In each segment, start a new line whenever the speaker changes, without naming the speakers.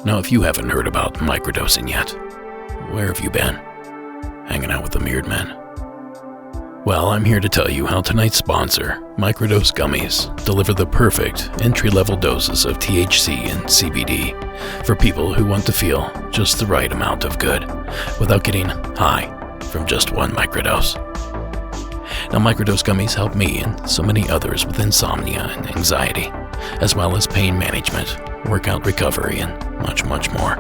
Now, if you haven't heard about microdosing yet, where have you been? Hanging out with the Mirrored Men? Well, I'm here to tell you how tonight's sponsor, Microdose Gummies, deliver the perfect entry-level doses of THC and CBD for people who want to feel just the right amount of good without getting high from just one microdose. Now, Microdose Gummies help me and so many others with insomnia and anxiety, as well as pain management, workout recovery, and much, much more.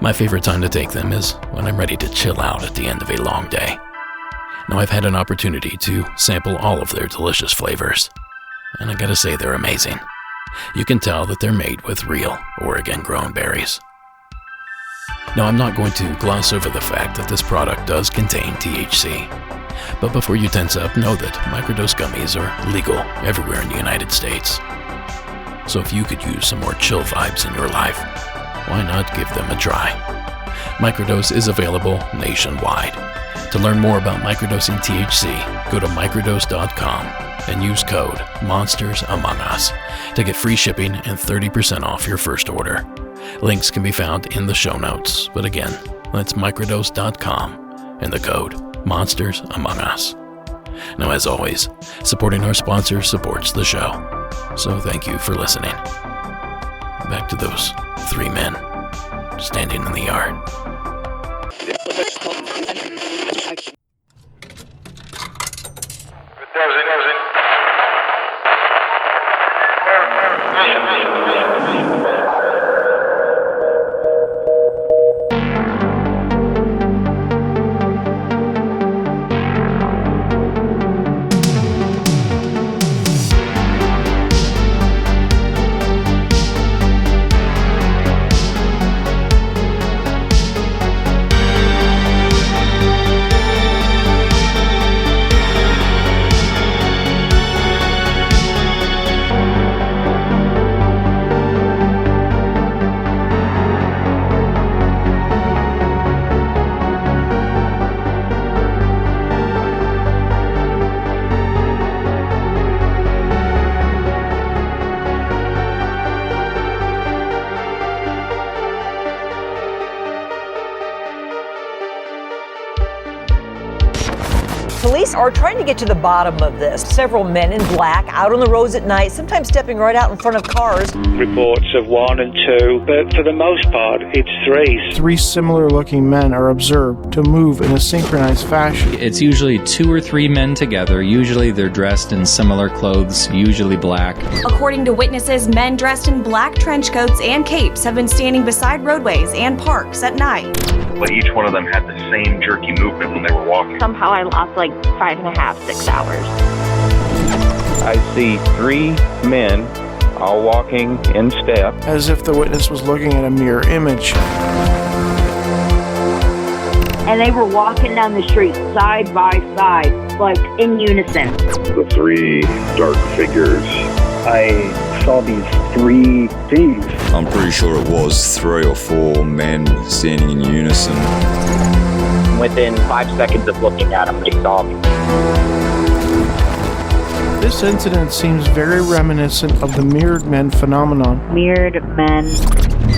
My favorite time to take them is when I'm ready to chill out at the end of a long day. Now, I've had an opportunity to sample all of their delicious flavors, and I gotta say they're amazing. You can tell that they're made with real Oregon-grown berries. Now, I'm not going to gloss over the fact that this product does contain THC, but before you tense up, know that microdose gummies are legal everywhere in the United States. So if you could use some more chill vibes in your life, why not give them a try? Microdose is available nationwide. To learn more about microdosing THC, go to microdose.com and use code Monsters Among Us to get free shipping and 30% off your first order. Links can be found in the show notes, but again, that's microdose.com and the code Monsters Among Us. Now, as always, supporting our sponsors supports the show, so thank you for listening. Back to those three men standing in the yard.
Police are trying to get to the bottom of this. Several men in black out on the roads at night, sometimes stepping right out in front of cars.
Reports of 1 and 2, but for the most part, it's 3.
3 similar-looking men are observed to move in a synchronized fashion.
It's usually 2 or 3 men together. Usually they're dressed in similar clothes, usually black.
According to witnesses, men dressed in black trench coats and capes have been standing beside roadways and parks at night.
But each one of them had the same jerky movement when they were walking.
Somehow I lost like 5.5, 6 hours.
I see 3 men all walking in step.
As if the witness was looking at a mirror image.
And they were walking down the street side by side, like in unison.
The 3 dark figures.
I saw these 3 thieves.
I'm pretty sure it was 3 or 4 men standing in unison.
Within 5 seconds of looking at them, they saw me.
This incident seems very reminiscent of the Mirrored Men phenomenon.
Mirrored Men.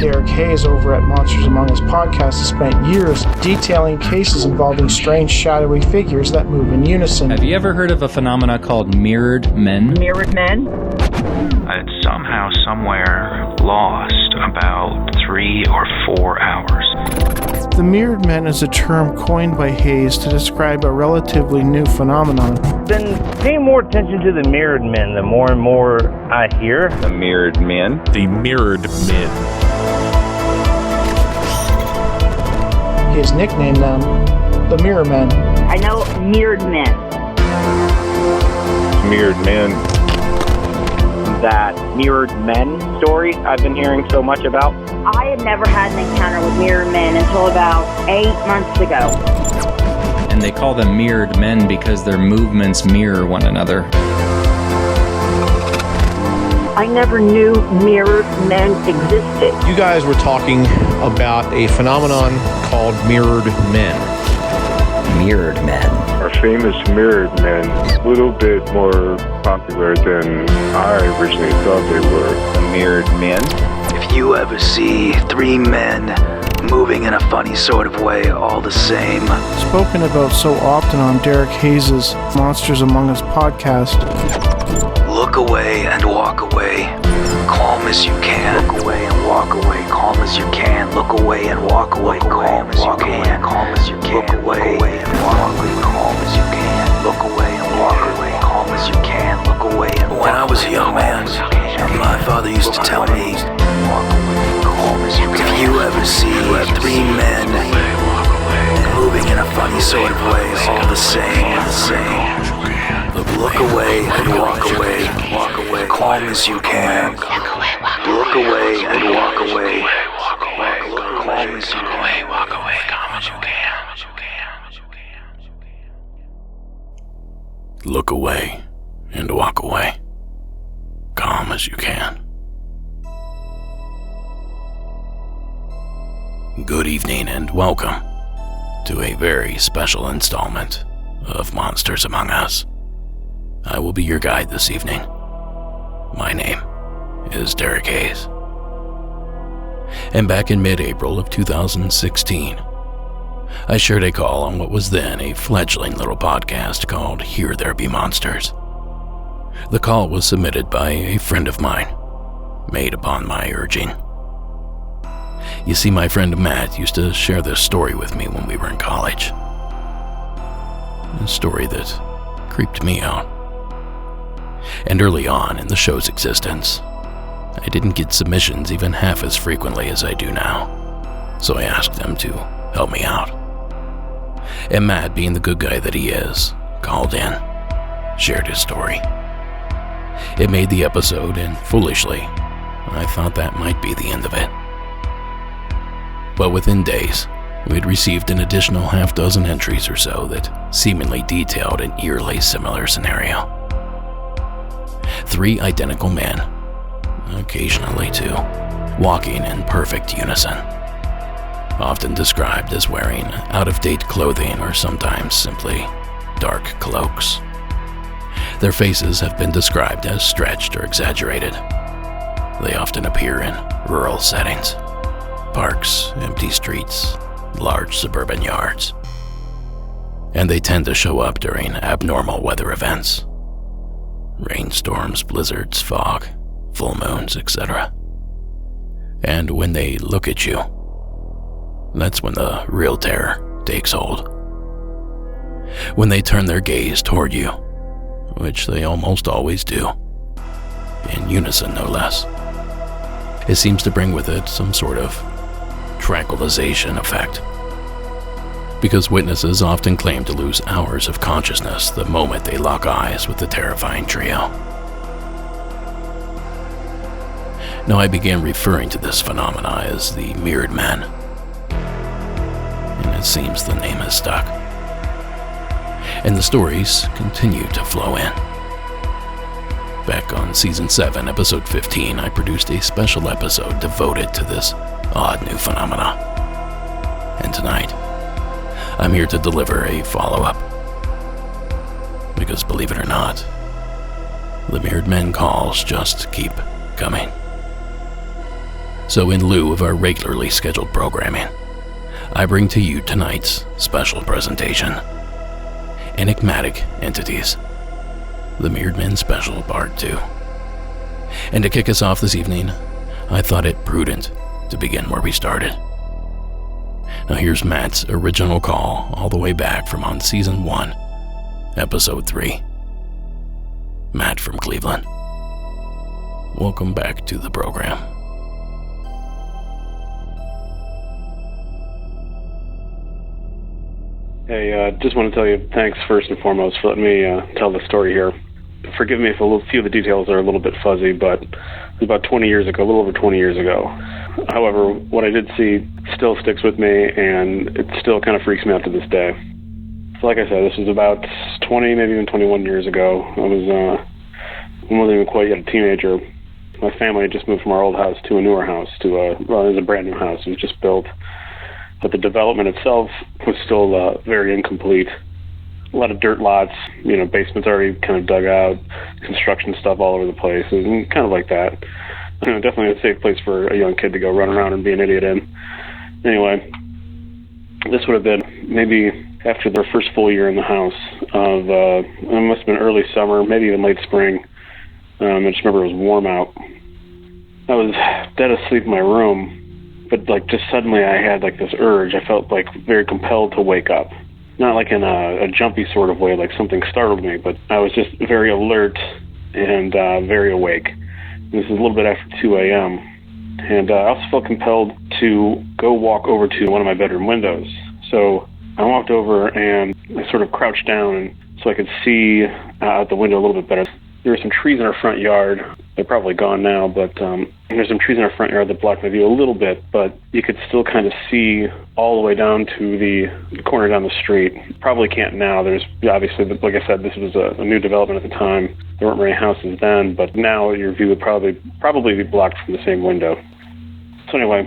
Derek Hayes over at Monsters Among Us podcast has spent years detailing cases involving strange shadowy figures that move in unison.
Have you ever heard of a phenomena called mirrored men?
Mirrored Men?
It's somehow, somewhere lost about 3 or 4 hours.
The Mirrored Men is a term coined by Hayes to describe a relatively new phenomenon.
Been paying more attention to the Mirrored Men the more and more I hear.
The Mirrored Men.
The Mirrored Men.
He has nicknamed them the Mirror Men.
I know Mirrored Men.
Mirrored Men.
That Mirrored Men story I've been hearing so much about.
I had never had an encounter with Mirrored Men until about 8 months ago.
And they call them mirrored men because their movements mirror one another.
I never knew mirrored men existed.
You guys were talking about a phenomenon called mirrored men.
Mirrored men.
Our famous Mirrored Men, a little bit more popular than I originally thought they were.
The Mirrored Men.
If
If you ever see three men moving in a funny sort of way, all the same.
Spoken about so often on Derek Hayes' Monsters Among Us podcast.
Look away and walk away, calm as you can. Look away and walk away, calm as you can. Look away and walk away, calm as you can. Calm as you can. Look away and walk away, calm as you can. Look away and walk away, calm as you can. Look away and walk away. When I was a young man, my father used to tell me, if you ever see three men moving in a funny sort of way, all the same. Look away and walk away, calm as you can. Look away and walk away, calm as you can.
Look away and walk away, calm as you can. Good evening and welcome to a very special installment of Monsters Among Us. I will be your guide this evening. My name is Derek Hayes. And back in mid-April of 2016, I shared a call on what was then a fledgling little podcast called Here There Be Monsters. The call was submitted by a friend of mine, made upon my urging. You see, my friend Matt used to share this story with me when we were in college. A story that creeped me out. And early on in the show's existence, I didn't get submissions even half as frequently as I do now, so I asked them to help me out. And Matt, being the good guy that he is, called in, shared his story. It made the episode, and foolishly, I thought that might be the end of it. But within days, we had received an additional half dozen entries or so that seemingly detailed an eerily similar scenario. 3 identical men, occasionally 2, walking in perfect unison, often described as wearing out-of-date clothing or sometimes simply dark cloaks. Their faces have been described as stretched or exaggerated. They often appear in rural settings, parks, empty streets, large suburban yards. And they tend to show up during abnormal weather events. Rainstorms, blizzards, fog, full moons, etc. And when they look at you, that's when the real terror takes hold. When they turn their gaze toward you, which they almost always do, in unison no less, it seems to bring with it some sort of tranquilization effect. Because witnesses often claim to lose hours of consciousness the moment they lock eyes with the terrifying trio. Now, I began referring to this phenomena as the mirrored men, and it seems the name has stuck. And the stories continue to flow in. Back on Season 7, Episode 15, I produced a special episode devoted to this odd new phenomena. And tonight, I'm here to deliver a follow-up. Because believe it or not, the mirrored men calls just keep coming. So in lieu of our regularly scheduled programming, I bring to you tonight's special presentation, Enigmatic Entities, the Mirrored Men Special Part 2. And to kick us off this evening, I thought it prudent to begin where we started. Now here's Matt's original call all the way back from on Season 1, Episode 3. Matt from Cleveland. Welcome back to the program.
Hey, just want to tell you thanks first and foremost for letting me tell the story here. Forgive me if a few of the details are a little bit fuzzy, but it was about 20 years ago, a little over 20 years ago. However, what I did see still sticks with me, and it still kind of freaks me out to this day. So like I said, this was about 20, maybe even 21 years ago. I wasn't even quite yet a teenager. My family had just moved from our old house to a newer house, it was a brand new house. It was just built. But the development itself was still very incomplete. A lot of dirt lots, basements already kind of dug out, construction stuff all over the place, and kind of like that. Definitely a safe place for a young kid to go run around and be an idiot in. Anyway, this would have been maybe after their first full year in the house of, it must have been early summer, maybe even late spring. I just remember it was warm out. I was dead asleep in my room, but just suddenly I had this urge. I felt very compelled to wake up. Not in a jumpy sort of way, like something startled me, but I was just very alert and very awake. This is a little bit after 2 a.m. And I also felt compelled to go walk over to one of my bedroom windows. So I walked over and I sort of crouched down so I could see out the window a little bit better. There were some trees in our front yard. They're probably gone now, but there's some trees in our front yard that blocked my view a little bit, but you could still kind of see all the way down to the corner down the street. Probably can't now. There's obviously, like I said, this was a new development at the time. There weren't many houses then, but now your view would probably be blocked from the same window. So anyway,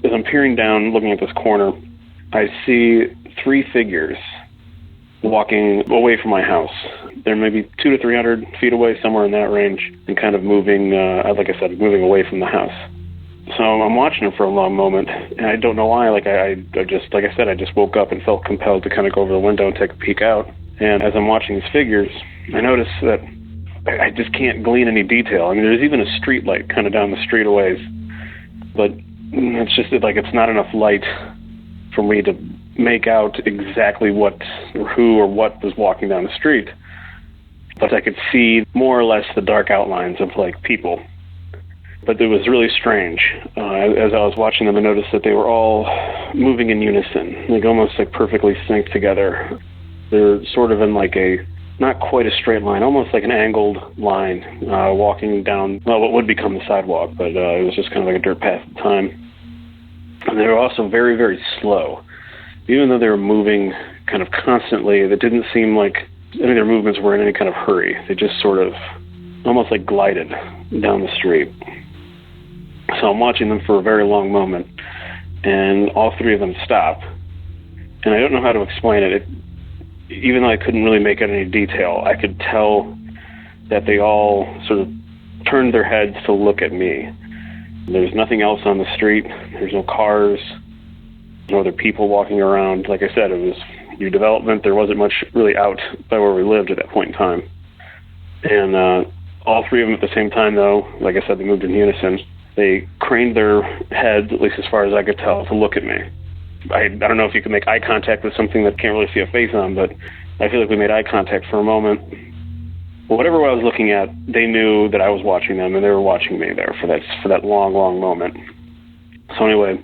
as I'm peering down, looking at this corner, I see 3 figures walking away from my house. They're maybe 200 to 300 feet away, somewhere in that range, and kind of moving, like I said, moving away from the house. So I'm watching them for a long moment, and I don't know why. I just woke up and felt compelled to kind of go over the window and take a peek out. And as I'm watching these figures, I notice that I just can't glean any detail. I mean, there's even a street light kind of down the street a ways, but it's just it's not enough light for me to make out exactly what or who or what was walking down the street. But I could see more or less the dark outlines of people. But it was really strange. As I was watching them, I noticed that they were all moving in unison, almost perfectly synced together. They're sort of in not quite a straight line, almost like an angled line, walking down, what would become the sidewalk, but it was just kind of like a dirt path at the time. And they were also very, very slow. Even though they were moving kind of constantly, it didn't seem like any of their movements were in any kind of hurry. They just sort of almost glided down the street. So I'm watching them for a very long moment, and all 3 of them stop. And I don't know how to explain it. Even though I couldn't really make out any detail, I could tell that they all sort of turned their heads to look at me. There's nothing else on the street. There's no cars, no other people walking around. Like I said, it was new development. There wasn't much really out by where we lived at that point in time. And all 3 of them at the same time, though, like I said, they moved in unison. They craned their heads, at least as far as I could tell, to look at me. I don't know if you can make eye contact with something that can't really see a face on, but I feel like we made eye contact for a moment. But whatever I was looking at, they knew that I was watching them, and they were watching me there for that long, long moment. So anyway,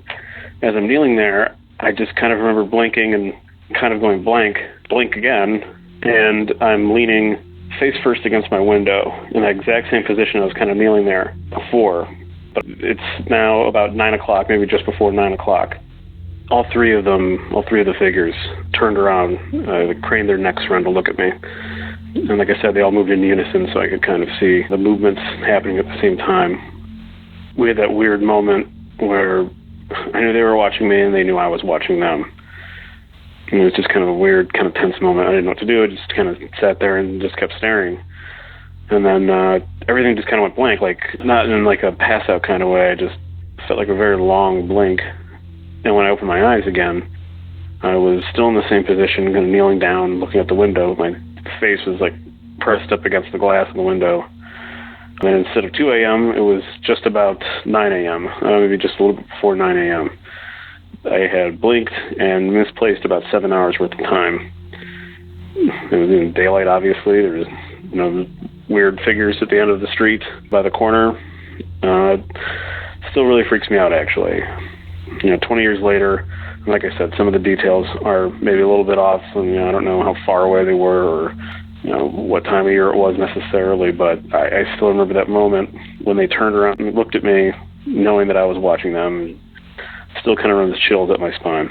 as I'm kneeling there, I just kind of remember blinking and kind of going blink again, and I'm leaning face first against my window in the exact same position I was kind of kneeling there before. But it's now about 9 o'clock, maybe just before 9 o'clock. All 3 of the figures turned around, craned their necks around to look at me. And like I said, they all moved in unison, so I could kind of see the movements happening at the same time. We had that weird moment where I knew they were watching me and they knew I was watching them. And it was just kind of a weird, kind of tense moment. I didn't know what to do. I just kind of sat there and just kept staring. And then everything just kind of went blank, not in a pass-out kind of way. I just felt like a very long blink. And when I opened my eyes again, I was still in the same position, kind of kneeling down, looking at the window. My face was pressed up against the glass of the window. And then instead of 2 a.m., it was just about 9 a.m., maybe just a little bit before 9 a.m. I had blinked and misplaced about 7 hours worth of time. It was in daylight, obviously. There was weird figures at the end of the street by the corner. Still really freaks me out, actually. 20 years later, like I said, some of the details are maybe a little bit off. And, I don't know how far away they were or what time of year it was necessarily, but I still remember that moment when they turned around and looked at me, knowing that I was watching them. Still kind of runs chills up my spine.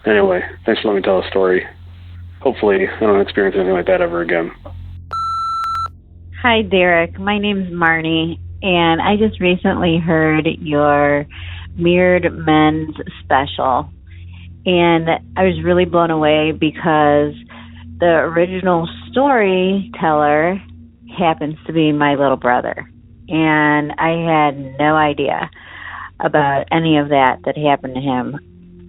Anyway, thanks for letting me tell a story. Hopefully, I don't experience anything like that ever again.
Hi, Derek. My name's Marnie, and I just recently heard your Mirrored Men's special, and I was really blown away because the original storyteller happens to be my little brother. and I had no idea about any of that happened to him.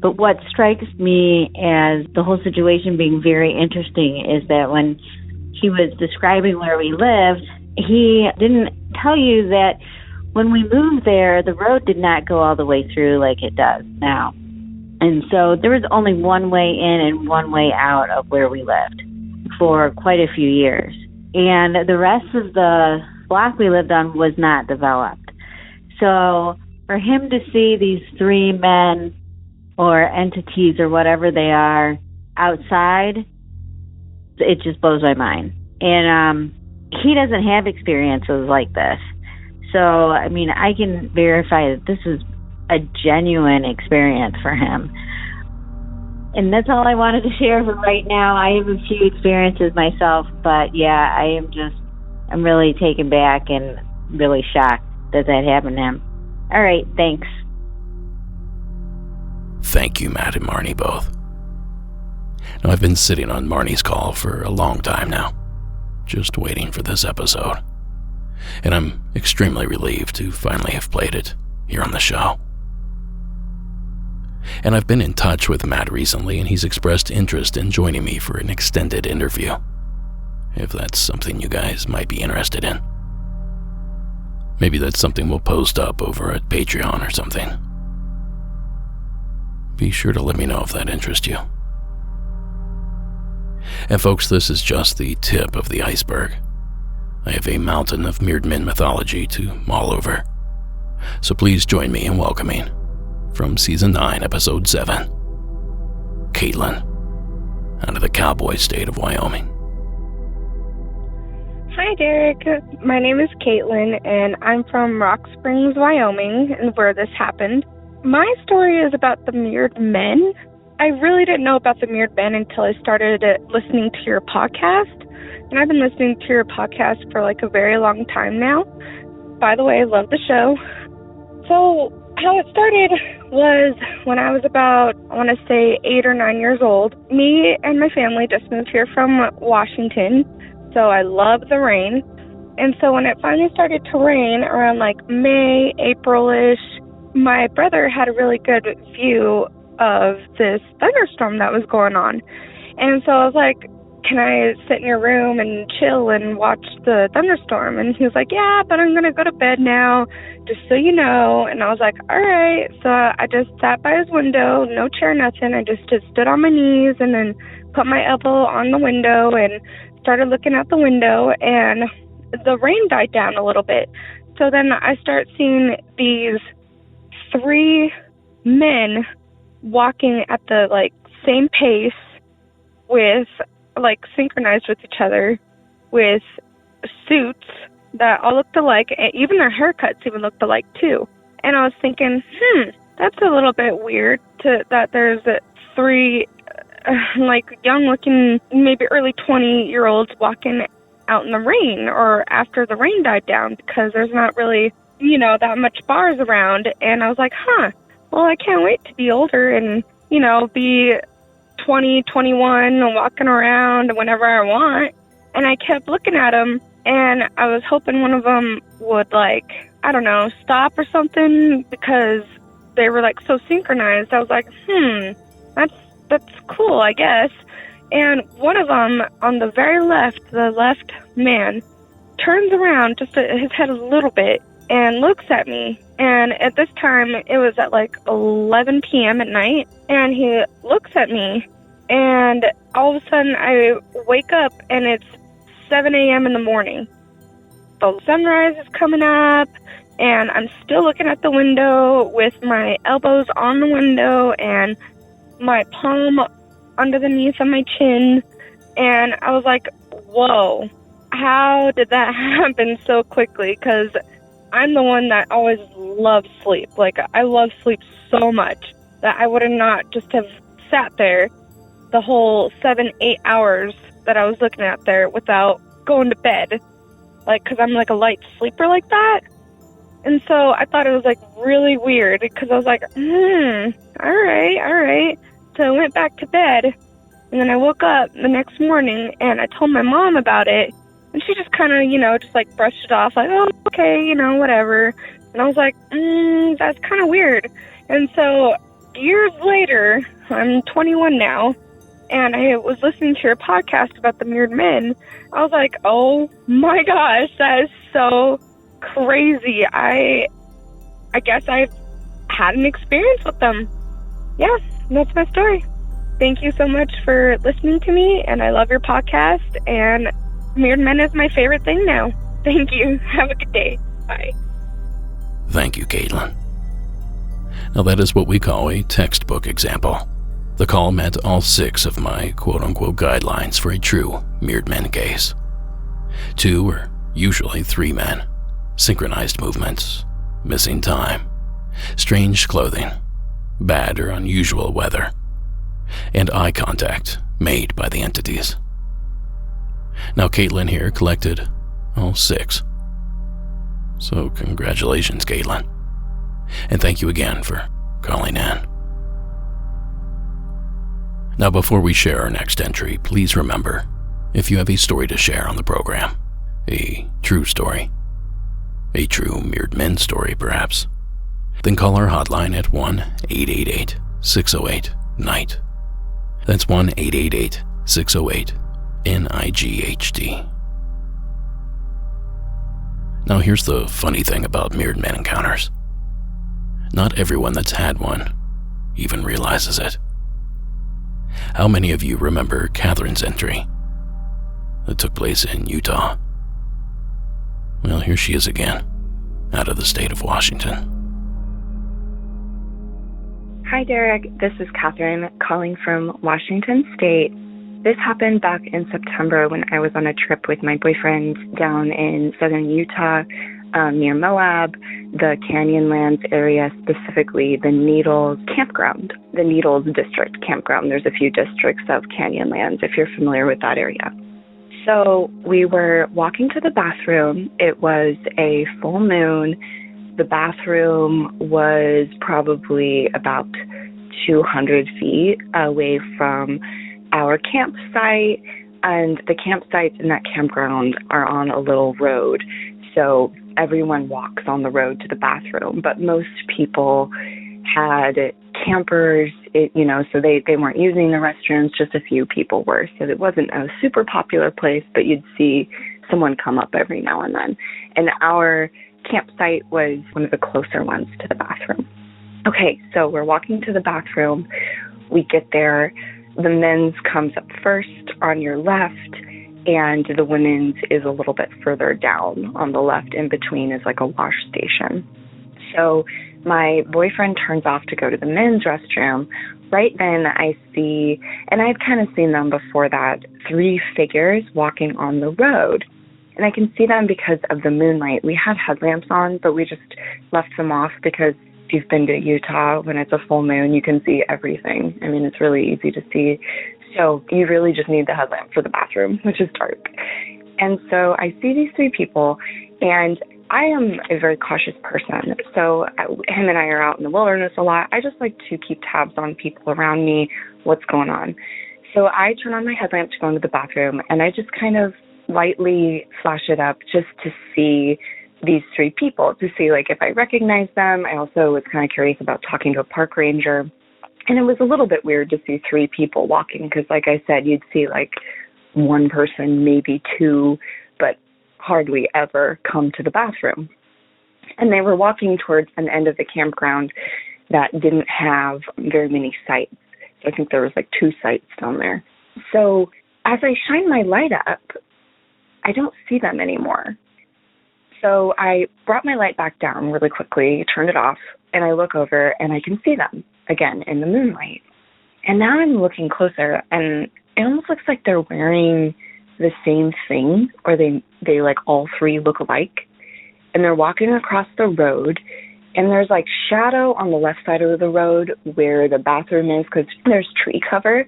But what strikes me as the whole situation being very interesting is that when he was describing where we lived, he didn't tell you that when we moved there, the road did not go all the way through like it does now. And so there was only one way in and one way out of where we lived for quite a few years. And the rest of the block we lived on was not developed. So for him to see these three men or entities or whatever they are outside, it just blows my mind. And he doesn't have experiences like this. So, I mean, I can verify that this is a genuine experience for him. And that's all I wanted to share for right now. I have a few experiences myself, but yeah, I'm really taken back and really shocked that happened to him. All right, thanks.
Thank you, Matt and Marnie, both. Now, I've been sitting on Marnie's call for a long time now, just waiting for this episode. And I'm extremely relieved to finally have played it here on the show. And I've been in touch with Matt recently, and he's expressed interest in joining me for an extended interview, if that's something you guys might be interested in. Maybe that's something we'll post up over at Patreon or something. Be sure to let me know if that interests you. And folks, this is just the tip of the iceberg. I have a mountain of Mirrored Men mythology to mull over. So please join me in welcoming, from Season 9, Episode 7, Caitlin, out of the cowboy state of Wyoming.
Hi, Derek. My name is Caitlin, and I'm from Rock Springs, Wyoming, and where this happened. My story is about the Mirrored Men. I really didn't know about the Mirrored Men until I started listening to your podcast. And I've been listening to your podcast for like a very long time now. By the way, I love the show. So how it started was when I was about, I want to say 8 or 9 years old. Me and my family just moved here from Washington. So I love the rain. And so when it finally started to rain around like May, April-ish, my brother had a really good view of this thunderstorm that was going on. And so I was like, can I sit in your room and chill and watch the thunderstorm? And he was like, yeah, but I'm going to go to bed now, just so you know. And I was like, all right. So I just sat by his window, no chair, nothing. I just stood on my knees and then put my elbow on the window and started looking out the window. And the rain died down a little bit. So then I start seeing these 3 men walking at the same pace with synchronized with each other with suits that all looked alike, and even their haircuts even looked alike too. And I was thinking, that's a little bit weird that there's 3 young looking, maybe early 20-year-olds walking out in the rain or after the rain died down, because there's not really, that much bars around. And I was like, well, I can't wait to be older and, be 20, 21 and walking around whenever I want. And I kept looking at them, and I was hoping one of them would stop or something, because they were so synchronized. I was like, that's cool, I guess. And one of them on the very left, the left man, turns around just his head a little bit and looks at me. And at this time, it was at 11 p.m. at night. And he looks at me, and all of a sudden I wake up, and it's 7 a.m. in the morning. The sunrise is coming up, and I'm still looking at the window with my elbows on the window and my palm underneath of my chin. And I was like, whoa, how did that happen so quickly? Because I'm the one that always loves sleep. I love sleep so much that I would have not just have sat there the whole 7-8 hours that I was looking at there without going to bed. Because I'm a light sleeper like that. And so I thought it was really weird, because I was like, all right. So I went back to bed, and then I woke up the next morning and I told my mom about it. And she just kind of, just like brushed it off, like, oh, okay, whatever. And I was like, that's kind of weird. And so years later, I'm 21 now, and I was listening to your podcast about the mirrored men. I was like, oh my gosh, that is so crazy. I guess I've had an experience with them. Yeah, that's my story. Thank you so much for listening to me, and I love your podcast, and mirrored men is my favorite thing now. Thank you. Have a good day. Bye.
Thank you, Caitlin. Now that is what we call a textbook example. The call met all 6 of my quote-unquote guidelines for a true mirrored men case. 2 or usually 3 men, synchronized movements, missing time, strange clothing, bad or unusual weather, and eye contact made by the entities. Now Caitlin here collected all 6. So congratulations, Caitlin. And thank you again for calling in. Now before we share our next entry, please remember, if you have a story to share on the program, a true story, a true mirrored men story perhaps, then call our hotline at 1-888-608-NIGHT. That's 1-888-608-NIGHT. Now here's the funny thing about mirrored men encounters. Not everyone that's had one even realizes it. How many of you remember Catherine's entry that took place in Utah? Well, here she is again, out of the state of Washington.
Hi, Derek. This is Catherine calling from Washington State. This happened back in September when I was on a trip with my boyfriend down in southern Utah, near Moab, the Canyonlands area, specifically the Needles campground, the Needles district campground. There's a few districts of Canyonlands if you're familiar with that area. So we were walking to the bathroom. It was a full moon. The bathroom was probably about 200 feet away from our campsite, and the campsites in that campground are on a little road. So everyone walks on the road to the bathroom, but most people had campers, so they weren't using the restrooms, just a few people were. So it wasn't a super popular place, but you'd see someone come up every now and then. And our campsite was one of the closer ones to the bathroom. Okay, so we're walking to the bathroom. We get there. The men's comes up first on your left, and the women's is a little bit further down on the left. In between is like a wash station. So my boyfriend turns off to go to the men's restroom. Right then I see, and I'd kind of seen them before that, 3 figures walking on the road. And I can see them because of the moonlight. We had headlamps on, but we just left them off because if you've been to Utah, when it's a full moon, you can see everything. I mean, it's really easy to see. So you really just need the headlamp for the bathroom, which is dark. And so I see these 3 people, and I am a very cautious person. So him and I are out in the wilderness a lot. I just like to keep tabs on people around me, what's going on. So I turn on my headlamp to go into the bathroom, and I just kind of lightly flash it up just to see these 3 people, to see like if I recognize them. I also was kind of curious about talking to a park ranger. And it was a little bit weird to see 3 people walking because, like I said, you'd see like 1 person, maybe 2, but hardly ever come to the bathroom. And they were walking towards an end of the campground that didn't have very many sites. So I think there was like 2 sites down there. So as I shine my light up, I don't see them anymore. So I brought my light back down really quickly, turned it off, and I look over and I can see them again in the moonlight. And now I'm looking closer, and it almost looks like they're wearing the same thing, or they like all 3 look alike. And they're walking across the road, and there's like shadow on the left side of the road where the bathroom is because there's tree cover.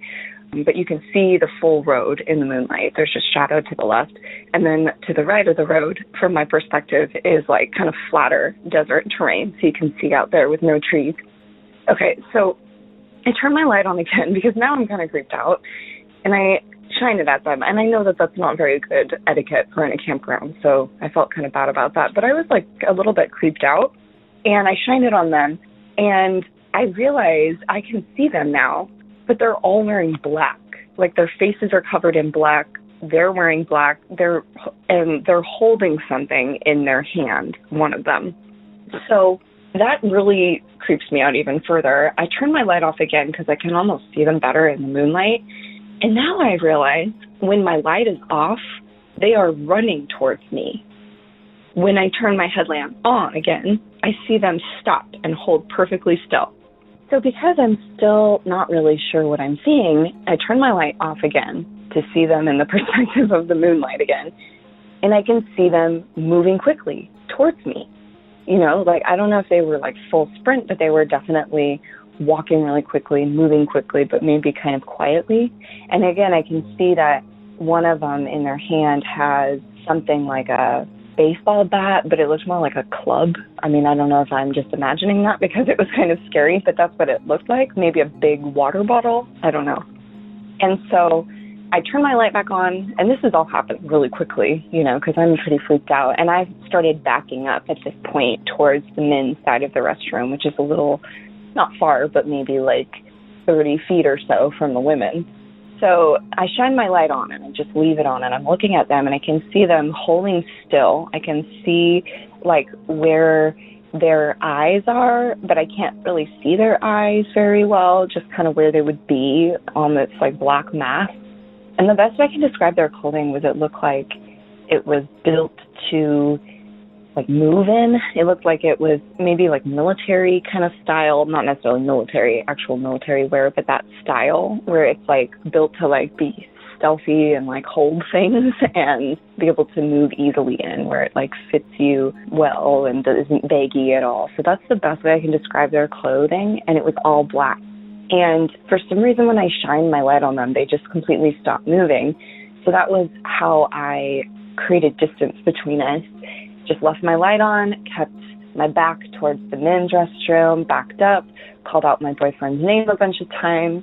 But you can see the full road in the moonlight. There's just shadow to the left. And then to the right of the road, from my perspective, is like kind of flatter desert terrain. So you can see out there with no trees. Okay, so I turn my light on again because now I'm kind of creeped out. And I shine it at them. And I know that that's not very good etiquette for in a campground, so I felt kind of bad about that. But I was like a little bit creeped out, and I shined it on them, and I realized I can see them now, but they're all wearing black. Like their faces are covered in black. They're wearing black. They're holding something in their hand, one of them. So that really creeps me out even further. I turn my light off again because I can almost see them better in the moonlight. And now I realize when my light is off, they are running towards me. When I turn my headlamp on again, I see them stop and hold perfectly still. So because I'm still not really sure what I'm seeing, I turn my light off again to see them in the perspective of the moonlight again. And I can see them moving quickly towards me. You know, like, I don't know if they were like full sprint, but they were definitely walking really quickly, moving quickly, but maybe kind of quietly. And again, I can see that one of them in their hand has something like a baseball bat, but it looks more like a club. I mean, I don't know if I'm just imagining that because it was kind of scary, but that's what it looked like. Maybe a big water bottle. I don't know. And so I turn my light back on, and this is all happening really quickly, you know, because I'm pretty freaked out. And I started backing up at this point towards the men's side of the restroom, which is a little, not far, but maybe like 30 feet or so from the women. So I shine my light on and I just leave it on, and I'm looking at them and I can see them holding still. I can see like where their eyes are, but I can't really see their eyes very well, just kind of where they would be on this like black mask. And the best way I can describe their clothing was it looked like it was built to like move in. It looked like it was maybe like military kind of style, not necessarily military, actual military wear, but that style where it's like built to like be stealthy and like hold things and be able to move easily in, where it like fits you well and isn't baggy at all. So that's the best way I can describe their clothing, and it was all black. And for some reason, when I shined my light on them, they just completely stopped moving. So that was how I created distance between us. Just left my light on, kept my back towards the men's restroom, backed up, called out my boyfriend's name a bunch of times.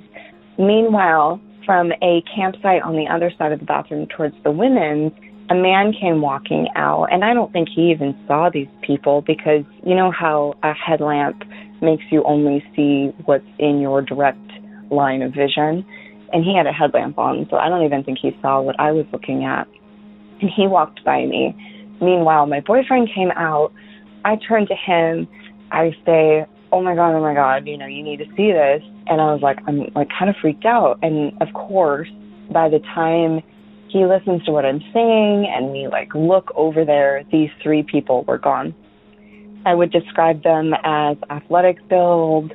Meanwhile, from a campsite on the other side of the bathroom towards the women's, a man came walking out, and I don't think he even saw these people, because you know how a headlamp makes you only see what's in your direct line of vision, and he had a headlamp on, so I don't even think he saw what I was looking at, and he walked by me. Meanwhile, my boyfriend came out. I turned to him. I say, oh my God, you know, you need to see this. And I was like, I'm like kind of freaked out. And of course, by the time he listens to what I'm saying and we like look over there, these three people were gone. I would describe them as athletic build.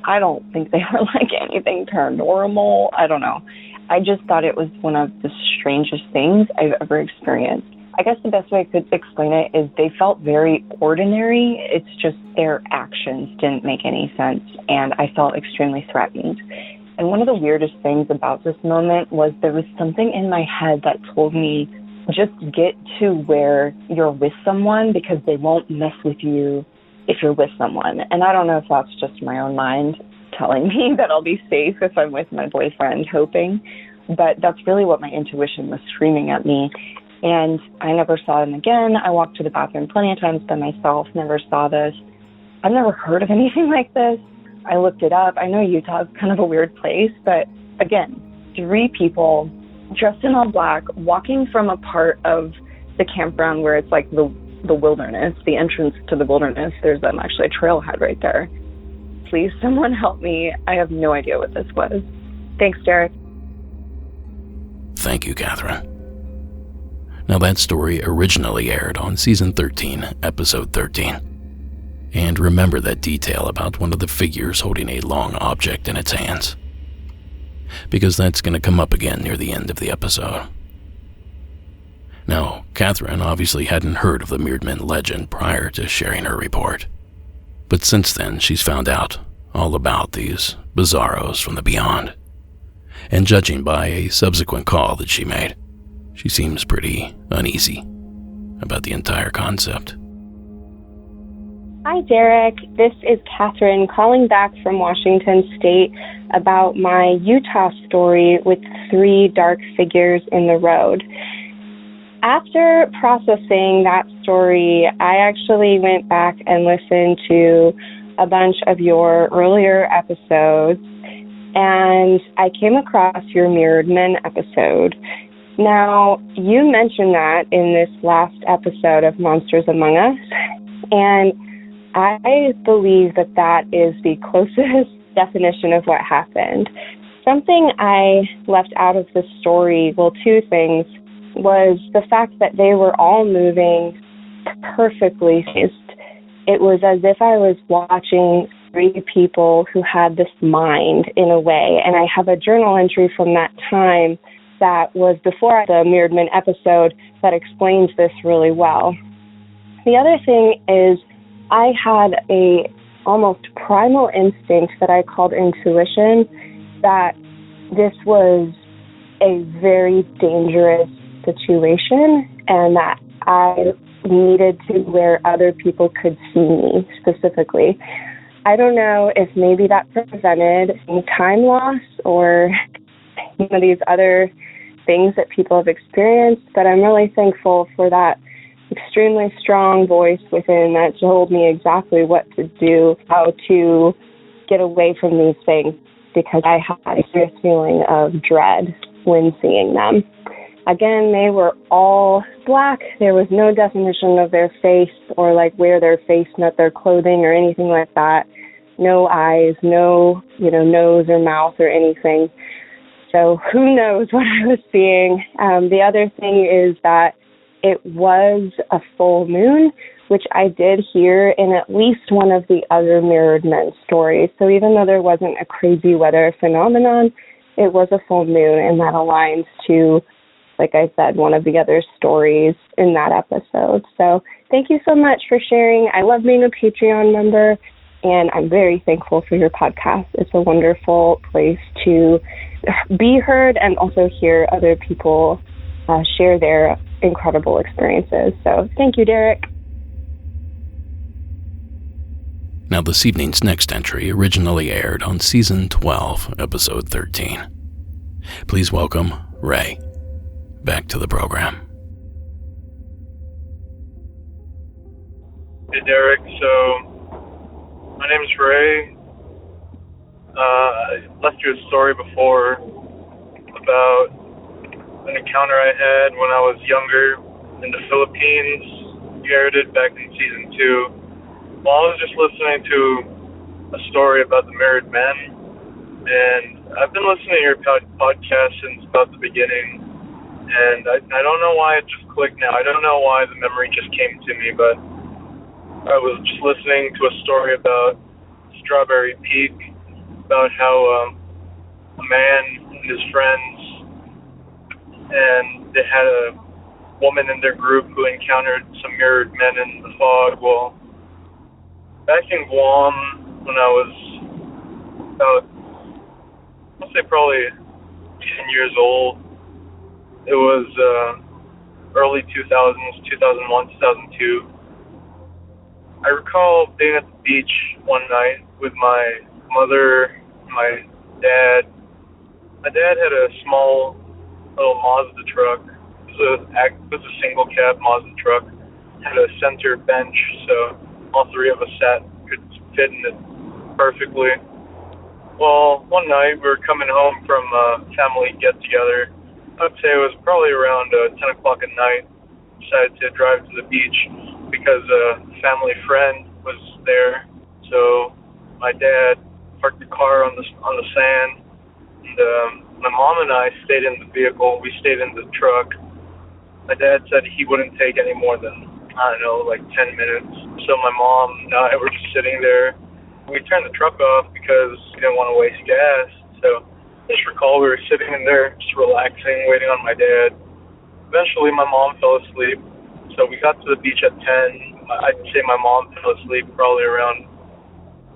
I don't think they were like anything paranormal. I don't know. I just thought it was one of the strangest things I've ever experienced. I guess the best way I could explain it is they felt very ordinary. It's just their actions didn't make any sense, and I felt extremely threatened. And one of the weirdest things about this moment was there was something in my head that told me, just get to where you're with someone, because they won't mess with you if you're with someone. And I don't know if that's just my own mind telling me that I'll be safe if I'm with my boyfriend, hoping, but that's really what my intuition was screaming at me. And I never saw them again. I walked to the bathroom plenty of times by myself, never saw this. I've never heard of anything like this. I looked it up. I know Utah is kind of a weird place, but again, 3 people dressed in all black, walking from a part of the campground where it's like the wilderness, the entrance to the wilderness. There's actually a trailhead right there. Please, someone help me. I have no idea what this was. Thanks, Derek.
Thank you, Catherine. Now, that story originally aired on Season 13, Episode 13. And remember that detail about one of the figures holding a long object in its hands, because that's going to come up again near the end of the episode. Now, Catherine obviously hadn't heard of the Mirrored Men legend prior to sharing her report, but since then she's found out all about these bizarros from the beyond. And judging by a subsequent call that she made, she seems pretty uneasy about the entire concept.
Hi, Derek. This is Catherine calling back from Washington State about my Utah story with 3 dark figures in the road. After processing that story, I actually went back and listened to a bunch of your earlier episodes, and I came across your Mirrored Men episode. Now, you mentioned that in this last episode of Monsters Among Us, and I believe that that is the closest definition of what happened. Something I left out of the story, well, 2 things, was the fact that they were all moving perfectly. It was as if I was watching 3 people who had this mind in a way, and I have a journal entry from that time that was before the Mirrored Men episode that explains this really well. The other thing is I had a almost primal instinct that I called intuition, that this was a very dangerous situation and that I needed to where other people could see me specifically. I don't know if maybe that prevented any time loss or these other things that people have experienced, but I'm really thankful for that extremely strong voice within that told me exactly what to do, how to get away from these things, because I had a serious feeling of dread when seeing them. Again, they were all black. There was no definition of their face or like where their face met their clothing or anything like that. No eyes, no, nose or mouth or anything. So who knows what I was seeing. The other thing is that it was a full moon, which I did hear in at least one of the other Mirrored Men stories. So even though there wasn't a crazy weather phenomenon, it was a full moon, and that aligns to, like I said, one of the other stories in that episode. So thank you so much for sharing. I love being a Patreon member, and I'm very thankful for your podcast. It's a wonderful place to be heard and also hear other people share their incredible experiences. So thank you, Derek.
Now, this evening's next entry originally aired on Season 12, Episode 13. Please welcome Ray back to the program.
Hey, Derek. So, my name is Ray. I left you a story before about an encounter I had when I was younger in the Philippines. You aired it back in Season 2. Well, I was just listening to a story about the Mirrored Men, and I've been listening to your podcast since about the beginning, and I don't know why it just clicked now. I don't know why the memory just came to me, but I was just listening to a story about Strawberry Peak, about how a man and his friends, and they had a woman in their group who encountered some mirrored men in the fog. Well, back in Guam, when I was about, I'll say probably 10 years old, it was early 2000s, 2001, 2002. I recall being at the beach one night with my mother, my dad. My dad had a small little Mazda truck. It was a single cab Mazda truck. Had a center bench, so all 3 of us could fit in it perfectly. Well, one night we were coming home from a family get-together. I'd say it was probably around 10 o'clock at night. Decided to drive to the beach because a family friend was there. So my dad parked the car on the sand, and my mom and I stayed in the vehicle. We stayed in the truck. My dad said he wouldn't take any more than, like 10 minutes. So my mom and I were just sitting there. We turned the truck off because we didn't want to waste gas. So I just recall we were sitting in there just relaxing, waiting on my dad. Eventually my mom fell asleep. So we got to the beach at 10. I'd say my mom fell asleep probably around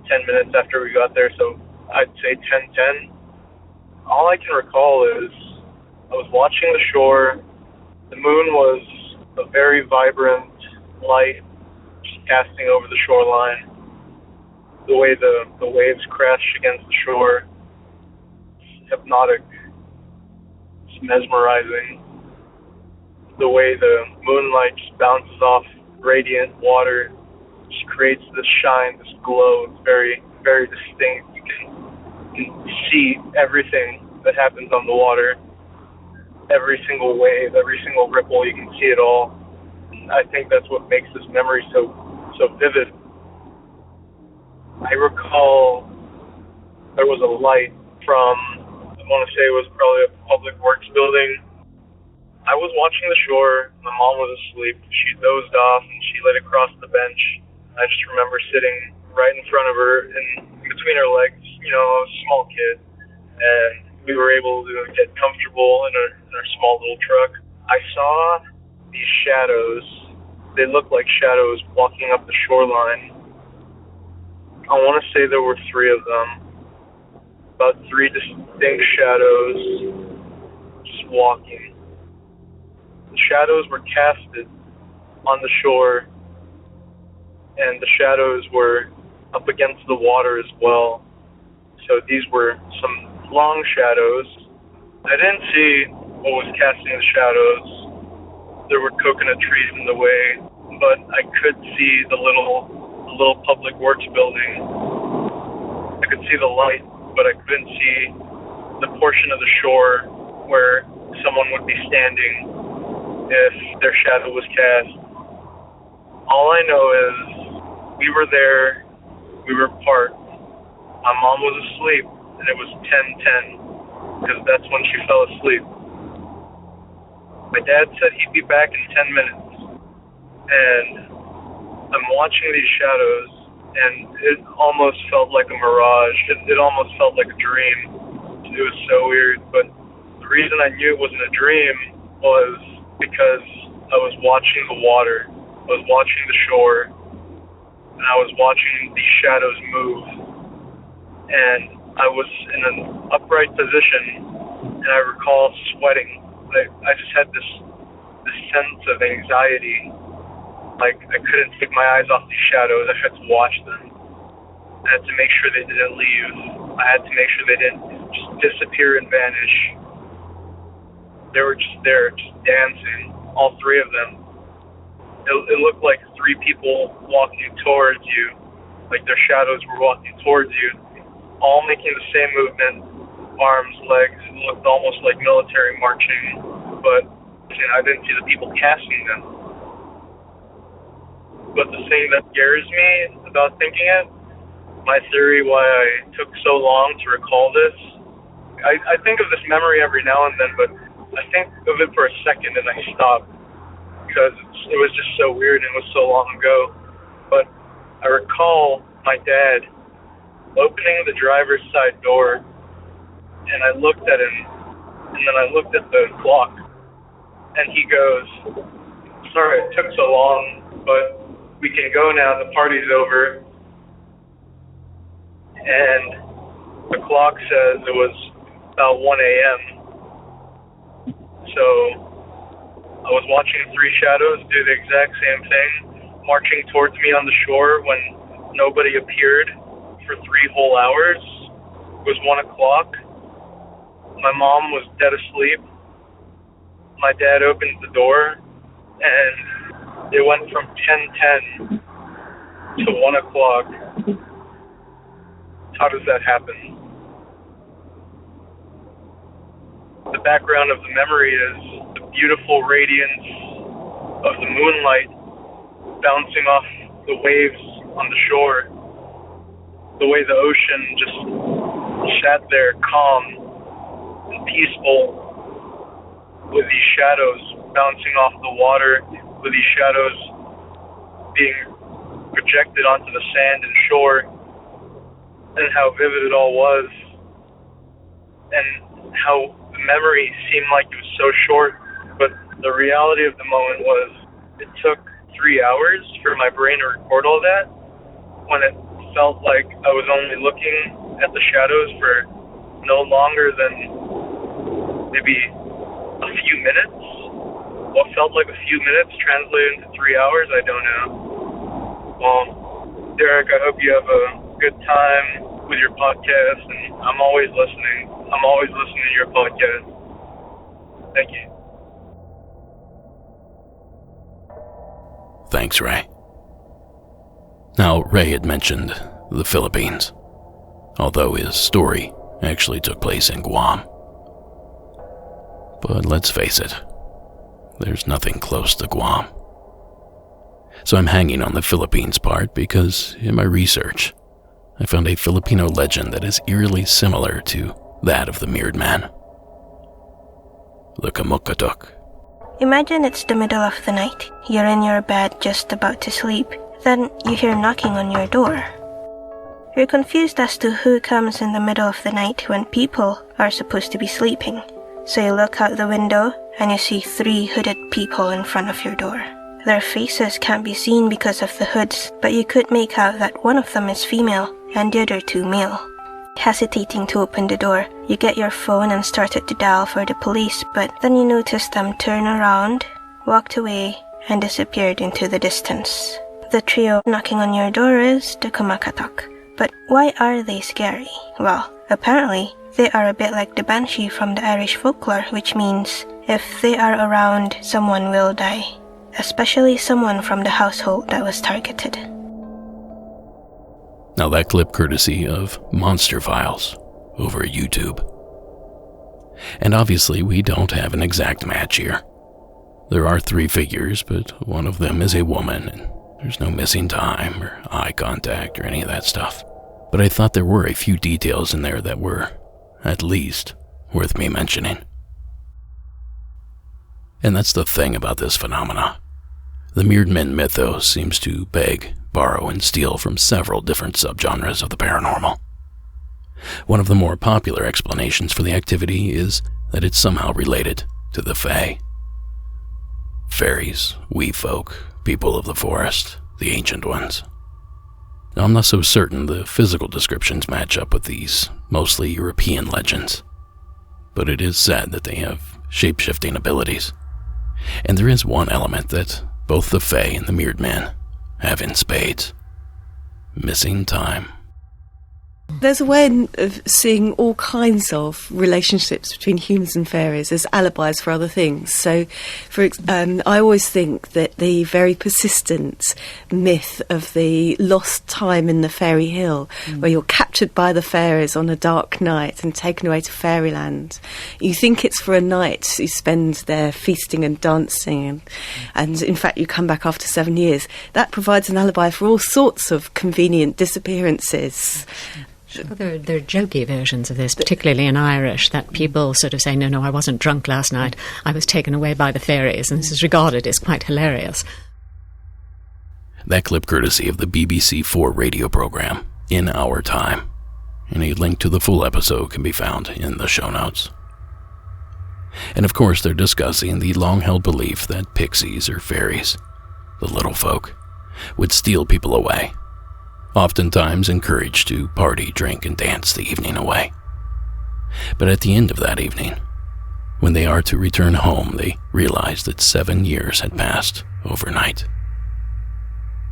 10 minutes after we got there. So I'd say 10:10. All I can recall is I was watching the shore. The moon was a very vibrant light, just casting over the shoreline. The way the waves crash against the shore. It's hypnotic. It's mesmerizing. The way the moonlight just bounces off radiant water just creates this shine, this glow. It's very, very distinct. You can see everything that happens on the water. Every single wave, every single ripple, you can see it all. I think that's what makes this memory so vivid. I recall there was a light from, I want to say it was probably a public works building. I was watching the shore. My mom was asleep. She dozed off and she laid across the bench. I just remember sitting right in front of her and between her legs. You know, I was a small kid, and we were able to get comfortable in our small little truck. I saw these shadows. They looked like shadows walking up the shoreline. I want to say there were 3 of them. About 3 distinct shadows just walking. The shadows were casted on the shore, and the shadows were up against the water as well. So these were some long shadows. I didn't see what was casting the shadows. There were coconut trees in the way, but I could see the little public works building. I could see the light, but I couldn't see the portion of the shore where someone would be standing if their shadow was cast. All I know is we were there, we were parked. My mom was asleep, and it was 10:10, because that's when she fell asleep. My dad said he'd be back in 10 minutes, and I'm watching these shadows, and it almost felt like a mirage. It almost felt like a dream. It was so weird, but the reason I knew it wasn't a dream was because I was watching the water. I was watching the shore, and I was watching these shadows move. And I was in an upright position, and I recall sweating. I just had this sense of anxiety. Like, I couldn't take my eyes off these shadows. I had to watch them. I had to make sure they didn't leave. I had to make sure they didn't just disappear and vanish. They were just there, just dancing, all 3 of them. It looked like 3 people walking towards you, like their shadows were walking towards you, all making the same movement, arms, legs. It looked almost like military marching, but I didn't see the people casting them. But the thing that scares me about thinking it, my theory why I took so long to recall this, I think of this memory every now and then, but I think of it for a second and I stop, because it was just so weird and it was so long ago. But I recall my dad opening the driver's side door, and I looked at him, and then I looked at the clock, and he goes, "Sorry it took so long, but we can go now, the party's over." And the clock says it was about 1 a.m. So I was watching 3 shadows do the exact same thing, marching towards me on the shore when nobody appeared for 3 whole hours. It was 1 o'clock. My mom was dead asleep. My dad opened the door, and it went from 10:10 to 1 o'clock. How does that happen? The background of the memory is the beautiful radiance of the moonlight bouncing off the waves on the shore. The way the ocean just sat there calm and peaceful, with these shadows bouncing off the water, with these shadows being projected onto the sand and shore, and how vivid it all was, and how the memory seemed like it was so short, but the reality of the moment was it took 3 hours for my brain to record all that, when it felt like I was only looking at the shadows for no longer than maybe a few minutes. What felt like a few minutes translated into 3 hours, I don't know. Well, Derek, I hope you have a good time with your podcast, and I'm always listening. I'm always listening to your podcast. Thank you.
Thanks, Ray. Now, Ray had mentioned the Philippines, although his story actually took place in Guam. But let's face it, there's nothing close to Guam. So I'm hanging on the Philippines part because in my research, I found a Filipino legend that is eerily similar to that of the Mirrored Man. The Kamukatuk.
Imagine it's the middle of the night. You're in your bed just about to sleep. Then you hear knocking on your door. You're confused as to who comes in the middle of the night when people are supposed to be sleeping. So you look out the window and you see 3 hooded people in front of your door. Their faces can't be seen because of the hoods, but you could make out that one of them is female and the other 2 male. Hesitating to open the door, you get your phone and started to dial for the police, but then you notice them turn around, walked away, and disappeared into the distance. The trio knocking on your door is the Kumakatok. But why are they scary? Well, apparently, they are a bit like the Banshee from the Irish folklore, which means if they are around, someone will die. Especially someone from the household that was targeted.
Now that clip courtesy of Monster Files over YouTube. And obviously we don't have an exact match here. There are 3 figures, but one of them is a woman, and there's no missing time or eye contact or any of that stuff. But I thought there were a few details in there that were, at least, worth me mentioning. And that's the thing about this phenomena. The Mirrored Men mythos seems to beg, borrow, and steal from several different subgenres of the paranormal. One of the more popular explanations for the activity is that it's somehow related to the Fae. Fairies, wee folk, people of the forest, the ancient ones. Now, I'm not so certain the physical descriptions match up with these mostly European legends, but it is said that they have shape-shifting abilities. And there is one element that both the Fae and the Mirrored Men have in spades. Missing time.
There's a way of seeing all kinds of relationships between humans and fairies as alibis for other things. So, I always think that the very persistent myth of the lost time in the fairy hill, where you're captured by the fairies on a dark night and taken away to fairyland. You think it's for a night, you spend there feasting and dancing, and in fact you come back after 7 years. That provides an alibi for all sorts of convenient disappearances.
Well, there are jokey versions of this, particularly in Irish, that people sort of say, no, I wasn't drunk last night, I was taken away by the fairies, and this is regarded as quite hilarious.
That clip courtesy of the BBC4 radio program, In Our Time, and a link to the full episode can be found in the show notes. And of course they're discussing the long-held belief that pixies or fairies, the little folk, would steal people away, oftentimes encouraged to party, drink, and dance the evening away. But at the end of that evening, when they are to return home, they realize that 7 years had passed overnight.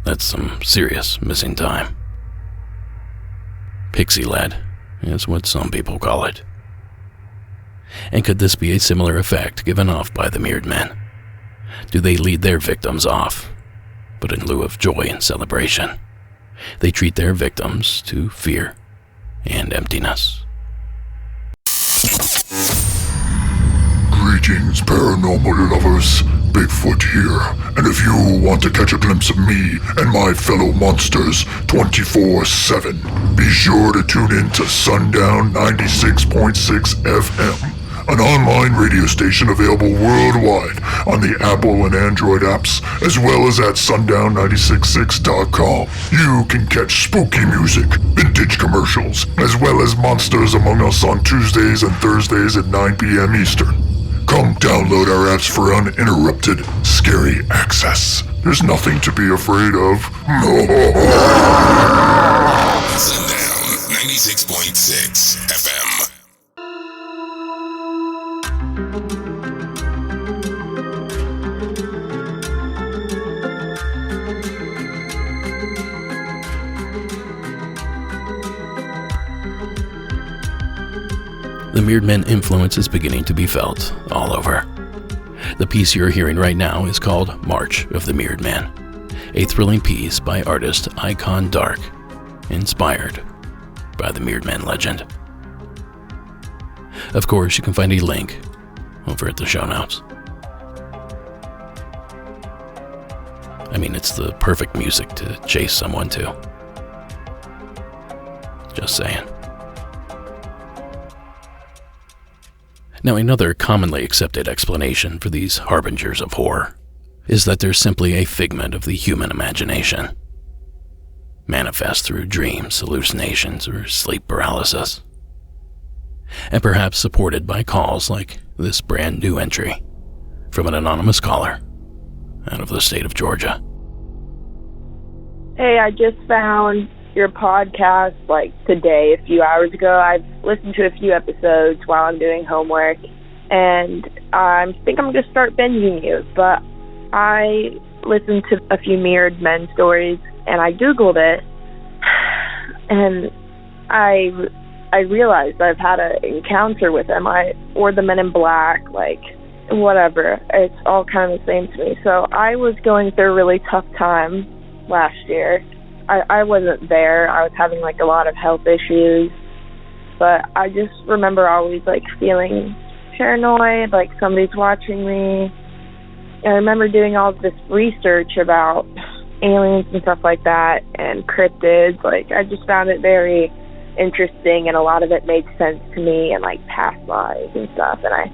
That's some serious missing time. Pixie-led is what some people call it. And could this be a similar effect given off by the Mirrored Men? Do they lead their victims off, but in lieu of joy and celebration, they treat their victims to fear and emptiness?
Greetings, paranormal lovers. Bigfoot here, and if you want to catch a glimpse of me and my fellow monsters 24/7, be sure to tune in to Sundown 96.6 FM, an online radio station available worldwide on the Apple and Android apps, as well as at sundown966.com. You can catch spooky music, vintage commercials, as well as Monsters Among Us on Tuesdays and Thursdays at 9 p.m. Eastern. Come download our apps for uninterrupted, scary access. There's nothing to be afraid of.
Sundown 96.6 FM.
the Mirrored Men influence is beginning to be felt all over. The piece you're hearing right now is called March of the Mirrored Man, a thrilling piece by artist Icon Dark, inspired by the Mirrored Man legend. Of course, you can find a link over at the show notes. I mean, it's the perfect music to chase someone to. Just saying. Now, another commonly accepted explanation for these harbingers of horror is that they're simply a figment of the human imagination, manifest through dreams, hallucinations, or sleep paralysis, and perhaps supported by calls like this brand new entry from an anonymous caller out of the state of Georgia.
Hey, I just found your podcast today, a few hours ago. I've listened to a few episodes while I'm doing homework, and I think I'm going to start binging you. But I listened to a few Mirrored Men stories, and I Googled it, and I realized I've had an encounter with them, or the Men in Black, whatever. It's all kind of the same to me. So I was going through a really tough time last year. I wasn't there. I was having a lot of health issues, but I just remember always feeling paranoid, like somebody's watching me. And I remember doing all this research about aliens and stuff like that, and cryptids. I just found it very interesting, and a lot of it made sense to me, and past lives and stuff. And I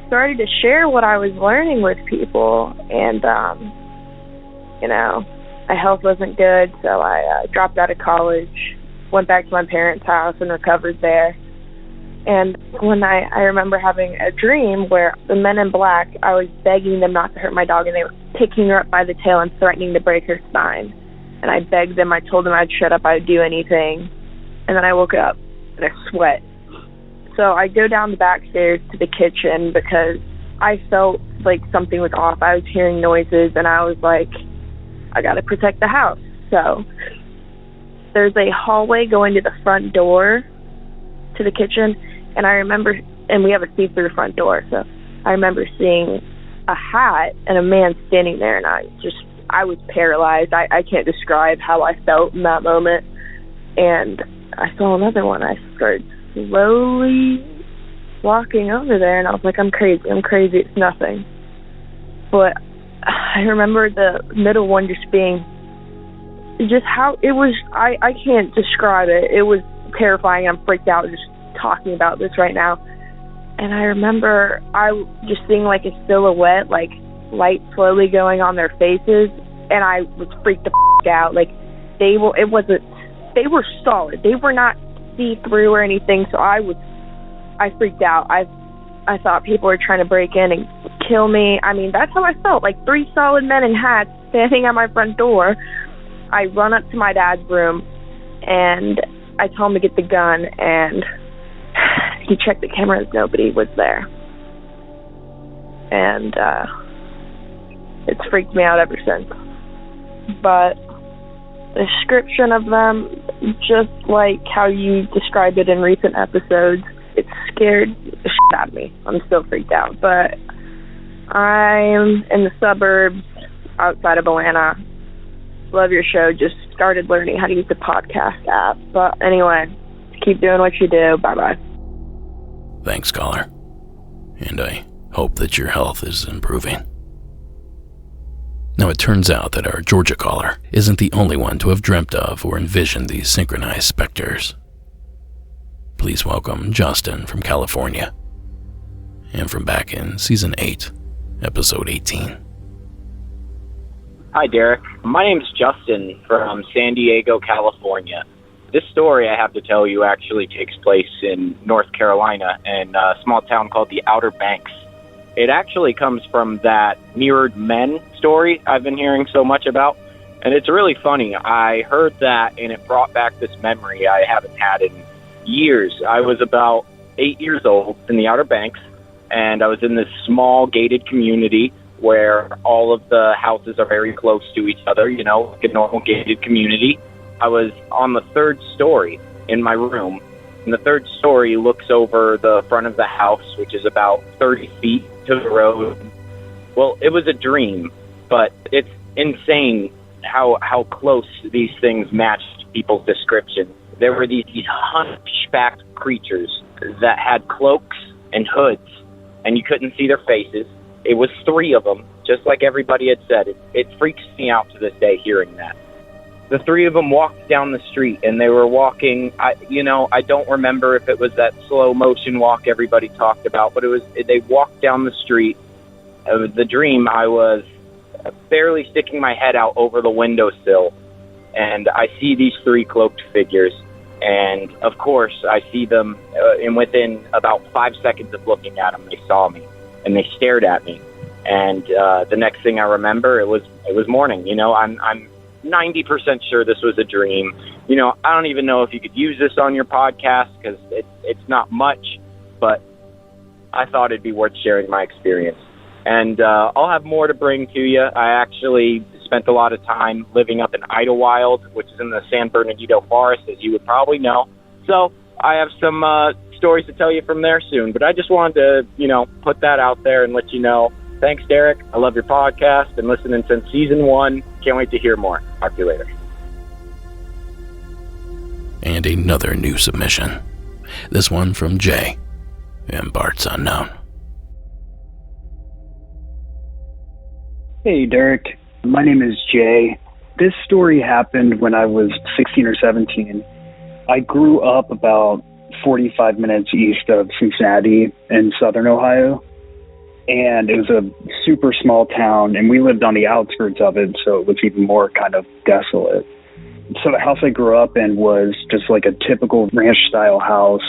started to share what I was learning with people, and my health wasn't good, so I dropped out of college, went back to my parents' house and recovered there. And when I remember having a dream where the Men in Black, I was begging them not to hurt my dog, and they were picking her up by the tail and threatening to break her spine. And I begged them, I told them I'd shut up, I'd do anything. And then I woke up in a sweat. So I go down the back stairs to the kitchen because I felt like something was off. I was hearing noises, and I was like, I gotta protect the house. So there's a hallway going to the front door to the kitchen, and I remember, and we have a see-through front door, so I remember seeing a hat and a man standing there, and I was paralyzed. I can't describe how I felt in that moment. And I saw another one. I started slowly walking over there, and I was like, I'm crazy, it's nothing. But I remember the middle one just being, just how it was, I can't describe it. It was terrifying. I'm freaked out just talking about this right now. And I remember I just seeing a silhouette, light slowly going on their faces, and I was freaked the out. They were solid. They were not see-through or anything, so I freaked out. I thought people were trying to break in and kill me. I mean, that's how I felt, 3 solid men in hats standing at my front door. I run up to my dad's room, and I tell him to get the gun, and he checked the cameras. Nobody was there. And it's freaked me out ever since. But the description of them, just like how you described it in recent episodes, it scared the shit out of me. I'm still freaked out. But I'm in the suburbs outside of Atlanta. Love your show. Just started learning how to use the podcast app. But anyway, keep doing what you do. Bye-bye.
Thanks, caller. And I hope that your health is improving. Now, it turns out that our Georgia caller isn't the only one to have dreamt of or envisioned these synchronized specters. Please welcome Justin from California, and from back in Season 8, Episode 18.
Hi, Derek. My name's Justin from San Diego, California. This story I have to tell you actually takes place in North Carolina in a small town called the Outer Banks. It actually comes from that Mirrored Men story I've been hearing so much about. And it's really funny. I heard that, and it brought back this memory I haven't had in years. I was about 8 years old in the Outer Banks, and I was in this small gated community where all of the houses are very close to each other, like a normal gated community. I was on the 3rd story in my room, And the third story looks over the front of the house, which is about 30 feet to the road. Well, it was a dream, but it's insane how close these things matched people's description. There were these hunchbacked creatures that had cloaks and hoods, and you couldn't see their faces. It was 3 of them, just like everybody had said. It freaks me out to this day hearing that. The 3 of them walked down the street, and they were walking. I don't remember if it was that slow motion walk everybody talked about, but they walked down the street. The dream, I was barely sticking my head out over the windowsill, and I see these 3 cloaked figures, and of course I see them, and within about 5 seconds of looking at them, they saw me, and they stared at me, and the next thing I remember, it was morning. I'm 90% sure this was a dream. I don't even know if you could use this on your podcast because it's not much, but I thought it'd be worth sharing my experience. And I'll have more to bring to you. I actually spent a lot of time living up in Idlewild, which is in the San Bernardino Forest, as you would probably know. So I have some stories to tell you from there soon. But I just wanted to, put that out there and let you know. Thanks, Derek. I love your podcast. Been listening since season 1. Can't wait to hear more. Talk to you later.
And another new submission. This one from Jay and Bart's Unknown.
Hey, Derek. My name is Jay. This story happened when I was 16 or 17. I grew up about 45 minutes east of Cincinnati in southern Ohio. And it was a super small town, and we lived on the outskirts of it, so it was even more kind of desolate. So the house I grew up in was just like a typical ranch-style house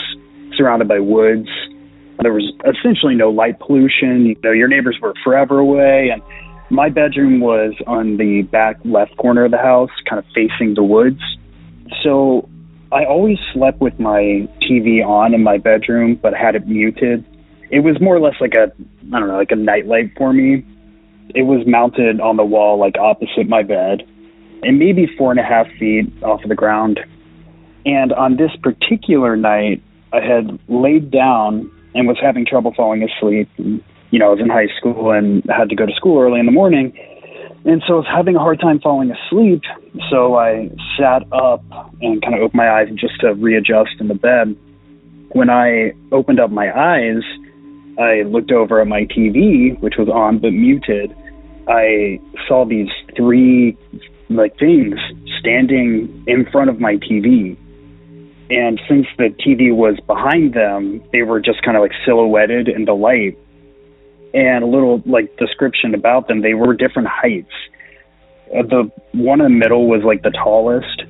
surrounded by woods. There was essentially no light pollution. Your neighbors were forever away, and my bedroom was on the back left corner of the house, kind of facing the woods. So I always slept with my TV on in my bedroom, but had it muted. It was more or less like a nightlight for me. It was mounted on the wall, like opposite my bed, and maybe 4.5 feet off of the ground. And on this particular night, I had laid down and was having trouble falling asleep. I was in high school and had to go to school early in the morning. And so I was having a hard time falling asleep. So I sat up and kind of opened my eyes just to readjust in the bed. When I opened up my eyes, I looked over at my TV, which was on but muted. I saw these 3 things standing in front of my TV. And since the TV was behind them, they were just kind of silhouetted in the light. And a little description about them, they were different heights. The one in the middle was the tallest,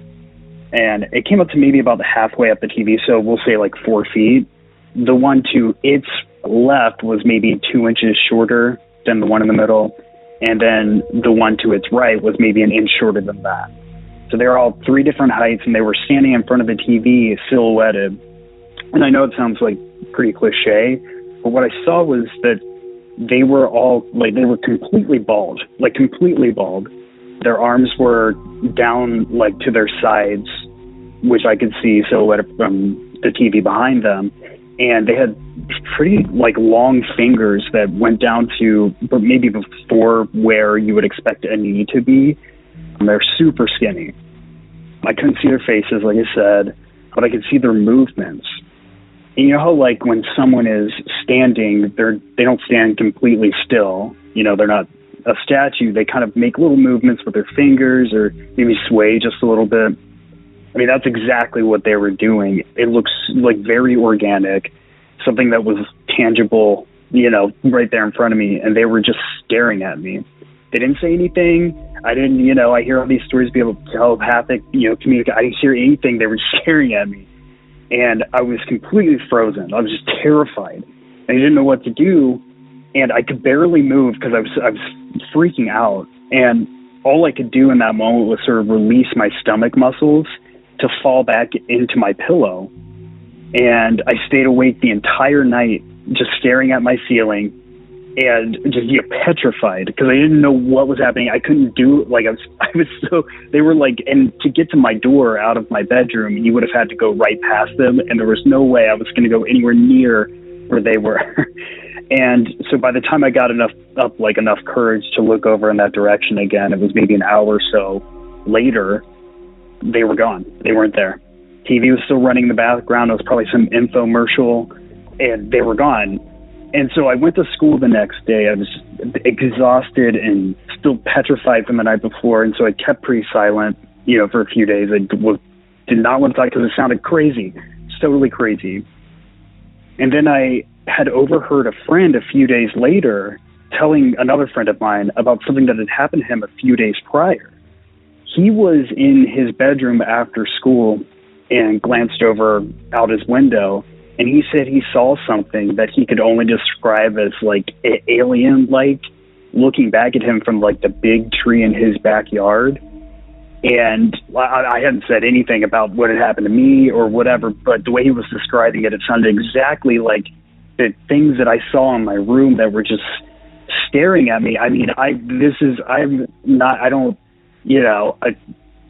and it came up to maybe about halfway up the TV, so we'll say 4 feet. The one to its left was maybe 2 inches shorter than the one in the middle, and then the one to its right was maybe 1 inch shorter than that. So they were all 3 different heights, and they were standing in front of the TV silhouetted. And I know it sounds pretty cliche, but what I saw was that they were all they were completely bald. Their arms were down to their sides, which I could see silhouetted from the TV behind them. And they had pretty long fingers that went down to maybe before where you would expect a knee to be. And they're super skinny. I couldn't see their faces, like I said, but I could see their movements. And you know how when someone is standing, they don't stand completely still. They're not a statue. They kind of make little movements with their fingers or maybe sway just a little bit. I mean, that's exactly what they were doing. It looks very organic, something that was tangible, right there in front of me. And they were just staring at me. They didn't say anything. I didn't, I hear all these stories, people telepathic, communicate. I didn't hear anything. They were staring at me. And I was completely frozen. I was just terrified. I didn't know what to do. And I could barely move because I was freaking out. And all I could do in that moment was sort of release my stomach muscles to fall back into my pillow. And I stayed awake the entire night, just staring at my ceiling, and just petrified because I didn't know what was happening. I couldn't do they were like, and to get to my door out of my bedroom, you would have had to go right past them, and there was no way I was going to go anywhere near where they were. And so by the time I got enough courage to look over in that direction again, it was maybe an hour or so later, they were gone. They weren't there. TV was still running in the background. It was probably some infomercial, and they were gone. And so I went to school the next day. I was exhausted and still petrified from the night before, and so I kept pretty silent, for a few days. I did not want to talk because it sounded crazy, totally crazy. And then I had overheard a friend a few days later telling another friend of mine about something that had happened to him a few days prior. He was in his bedroom after school and glanced over out his window, and he said he saw something that he could only describe as like alien-like looking back at him from like the big tree in his backyard. And I hadn't said anything about what had happened to me or whatever, but the way he was describing it, it sounded exactly like the things that I saw in my room that were just staring at me. I mean,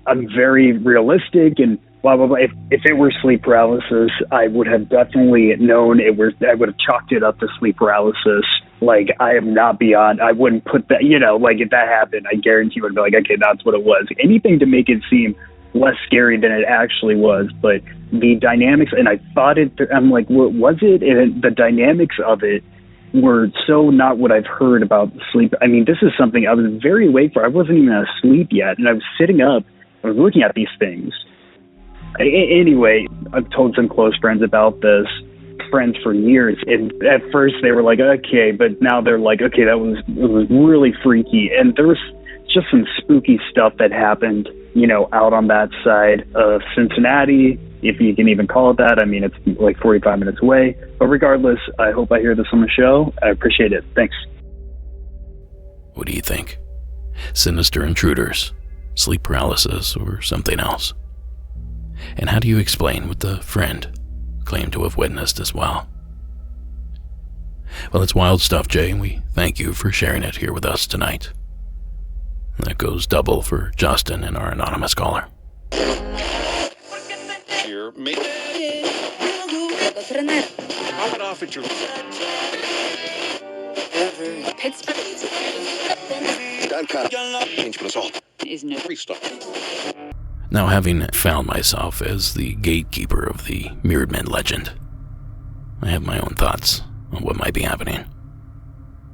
I'm very realistic and blah, blah, blah. If it were sleep paralysis, I would have definitely known I would have chalked it up to sleep paralysis. Like, I am not beyond, I wouldn't put that, like if that happened, I guarantee you would be like, okay, that's what it was. Anything to make it seem less scary than it actually was. But the dynamics, and I thought I'm like, what was it? And the dynamics of it were so not what I've heard about sleep. I mean, this is something I was very awake for. I wasn't even asleep yet. And I was sitting up, I was looking at these things. Anyway, I've told some close friends about this, friends for years, and at first they were like, okay, but now they're like, okay, it was really freaky. And there was just some spooky stuff that happened, out on that side of Cincinnati, if you can even call it that. I mean, it's like 45 minutes away. But regardless, I hope I hear this on the show. I appreciate it. Thanks.
What do you think? Sinister intruders, sleep paralysis, or something else? And how do you explain what the friend claimed to have witnessed as well? Well, it's wild stuff, Jay, and we thank you for sharing it here with us tonight. That goes double for Justin and our anonymous caller. Now, having found myself as the gatekeeper of the Mirrored Men legend, I have my own thoughts on what might be happening.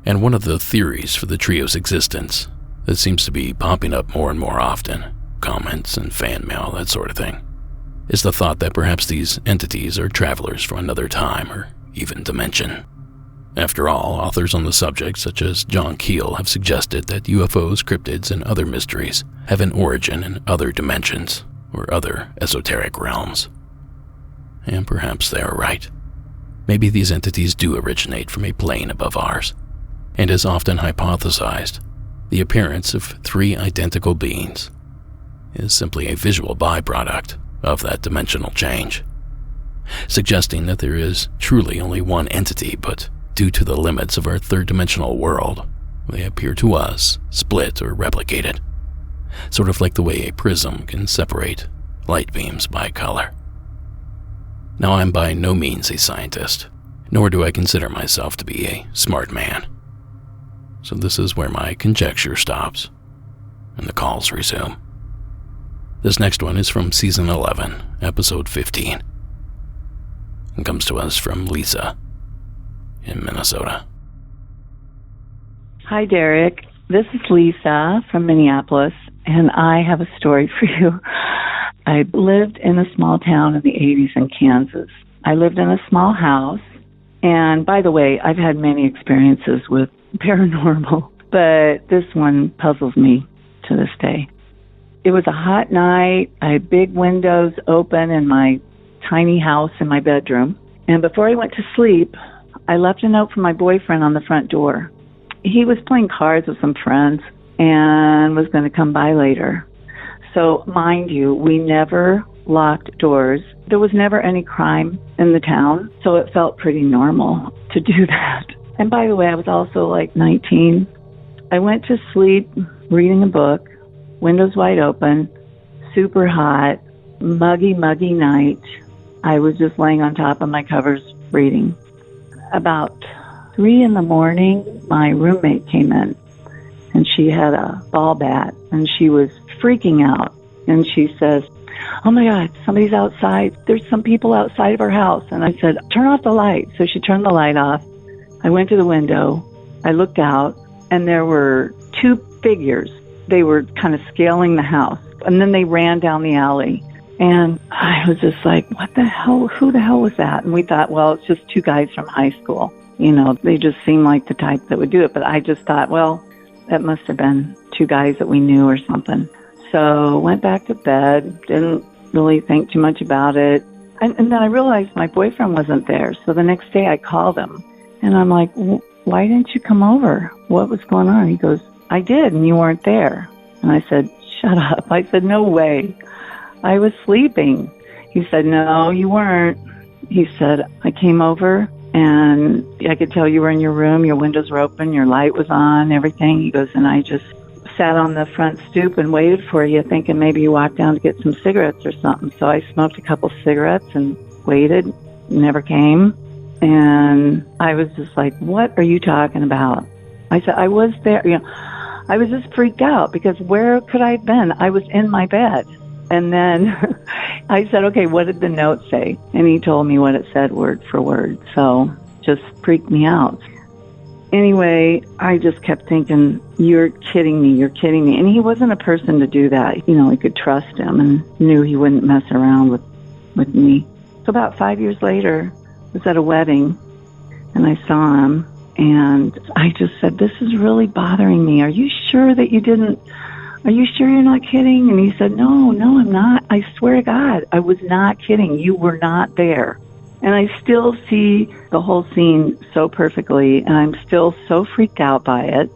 And one of the theories for the trio's existence that seems to be popping up more and more often, comments and fan mail, that sort of thing, is the thought that perhaps these entities are travelers from another time or even dimension. After all, authors on the subject, such as John Keel, have suggested that UFOs, cryptids, and other mysteries have an origin in other dimensions or other esoteric realms. And perhaps they are right. Maybe these entities do originate from a plane above ours, and as often hypothesized, the appearance of three identical beings is simply a visual byproduct of that dimensional change, suggesting that there is truly only one entity, but due to the limits of our third-dimensional world, they appear to us split or replicated, sort of like the way a prism can separate light beams by color. Now, I'm by no means a scientist, nor do I consider myself to be a smart man. So this is where my conjecture stops, and the calls resume. This next one is from Season 11, Episode 15, and comes to us from Lisa in Minnesota.
Hi, Derek. This is Lisa from Minneapolis, and I have a story for you. I lived in a small town in the 80s in Kansas. I lived in a small house, and by the way, I've had many experiences with paranormal, but this one puzzles me to this day. It was a hot night. I had big windows open in my tiny house in my bedroom, and before I went to sleep, I left a note for my boyfriend on the front door. He was playing cards with some friends and was going to come by later. So, mind you, we never locked doors. There was never any crime in the town, so it felt pretty normal to do that. And by the way, I was also like 19. I went to sleep reading a book, windows wide open, super hot, muggy night. I was just laying on top of my covers reading. About 3 in the morning, my roommate came in, and she had a ball bat, and she was freaking out. And she says, "Oh my God, somebody's outside. There's some people outside of our house." And I said, "Turn off the light." So she turned the light off. I went to the window. I looked out, and there were 2 figures. They were kind of scaling the house, and then they ran down the alley. And I was just like, what the hell? Who the hell was that? And we thought, well, it's just 2 guys from high school. You know, they just seemed like the type that would do it. But I just thought, well, that must have been 2 guys that we knew or something. So went back to bed, didn't really think too much about it. And then I realized my boyfriend wasn't there. So the next day I called him. And I'm like, why didn't you come over? What was going on? He goes, "I did, and you weren't there." And I said, "Shut up." I said, "No way. I was sleeping." He said, "No, you weren't." He said, "I came over, and I could tell you were in your room. Your windows were open. Your light was on, everything." He goes, "And I just sat on the front stoop and waited for you, thinking maybe you walked down to get some cigarettes or something. So I smoked a couple cigarettes and waited. You never came." And I was just like, "What are you talking about?" I said, "I was there." You know, I was just freaked out because where could I have been? I was in my bed. And then I said, "Okay, what did the note say?" And he told me what it said word for word. So just freaked me out. Anyway, I just kept thinking, you're kidding me. And he wasn't a person to do that. You know, I could trust him and knew he wouldn't mess around with me. So about 5 years later, I was at a wedding, and I saw him, and I just said, "This is really bothering me. Are you sure that you didn't? Are you sure you're not kidding?" And he said, No, I'm not. I swear to God, I was not kidding. You were not there." And I still see the whole scene so perfectly, and I'm still so freaked out by it.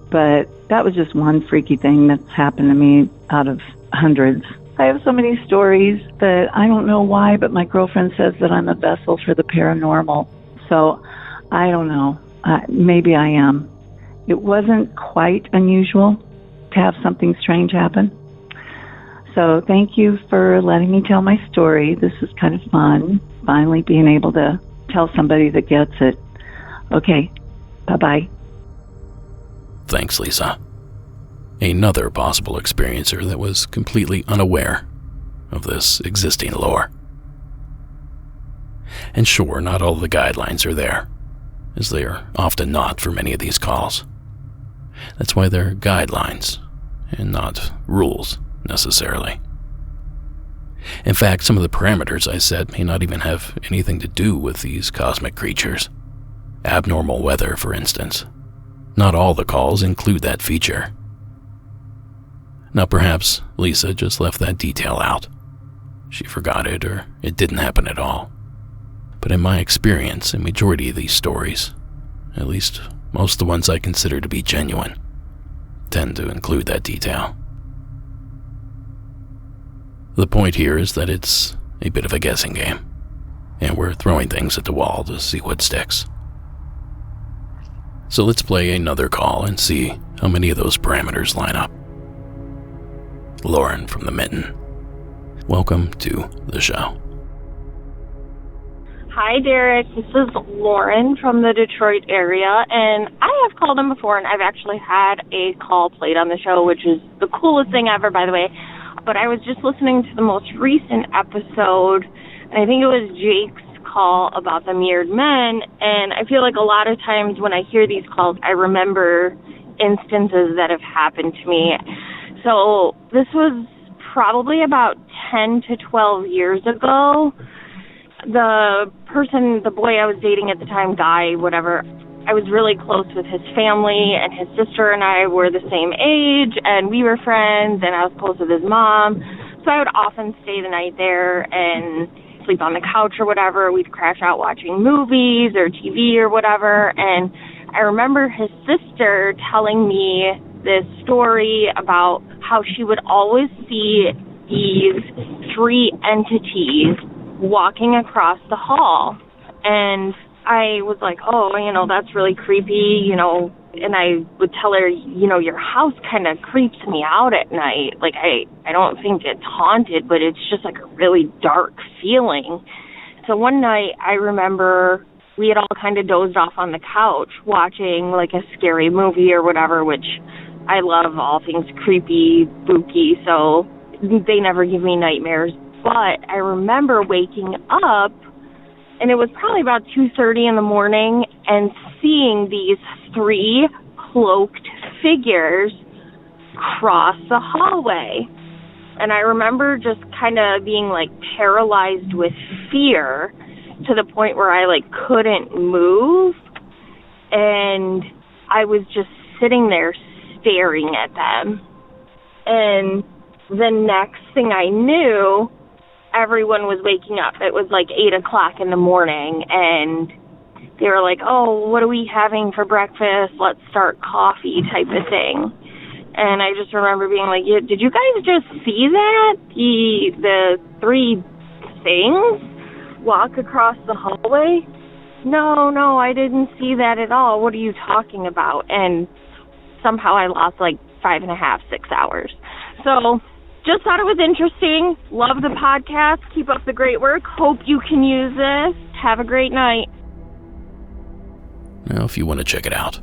But that was just one freaky thing that's happened to me out of hundreds. I have so many stories that I don't know why, but my girlfriend says that I'm a vessel for the paranormal. So I don't know. Maybe I am. It wasn't quite unusual to have something strange happen. So thank you for letting me tell my story. This is kind of fun, finally being able to tell somebody that gets it. Okay, bye-bye.
Thanks, Lisa. Another possible experiencer that was completely unaware of this existing lore. And sure, not all the guidelines are there, as they are often not for many of these calls. That's why they're guidelines, and not rules, necessarily. In fact, some of the parameters I set may not even have anything to do with these cosmic creatures. Abnormal weather, for instance. Not all the calls include that feature. Now perhaps Lisa just left that detail out. She forgot it, or it didn't happen at all. But in my experience, a majority of these stories, at least most of the ones I consider to be genuine, tend to include that detail. The point here is that it's a bit of a guessing game, and we're throwing things at the wall to see what sticks. So let's play another call and see how many of those parameters line up. Lauren from the Mitten. Welcome to the show.
Hi, Derek. This is Lauren from the Detroit area, and I have called in before, and I've actually had a call played on the show, which is the coolest thing ever, by the way. But I was just listening to the most recent episode, and I think it was Jake's call about the mirrored men, and I feel like a lot of times when I hear these calls, I remember instances that have happened to me. So this was probably about 10 to 12 years ago. The boy I was dating at the time, guy, whatever, I was really close with his family, and his sister and I were the same age, and we were friends, and I was close with his mom. So I would often stay the night there and sleep on the couch or whatever. We'd crash out watching movies or TV or whatever. And I remember his sister telling me this story about how she would always see these 3 entities walking across the hall. And I was like, oh, that's really creepy, and I would tell her, your house kind of creeps me out at night. Like, I don't think it's haunted, but it's just like a really dark feeling. So one night I remember we had all kind of dozed off on the couch watching like a scary movie or whatever, which I love all things creepy, spooky, so they never give me nightmares. But I remember waking up, and it was probably about 2:30 in the morning, and seeing these 3 cloaked figures cross the hallway. And I remember just kind of being like paralyzed with fear to the point where I like couldn't move. And I was just sitting there staring at them. And the next thing I knew, everyone was waking up. It was like 8 o'clock in the morning, and they were like, oh, what are we having for breakfast? Let's start coffee type of thing. And I just remember being like, yeah, did you guys just see that? The 3 things walk across the hallway? No, I didn't see that at all. What are you talking about? And somehow I lost like 5.5, 6 hours. So just thought it was interesting. Love the podcast. Keep up the great work. Hope you can use this. Have a great night.
Now, if you want to check it out,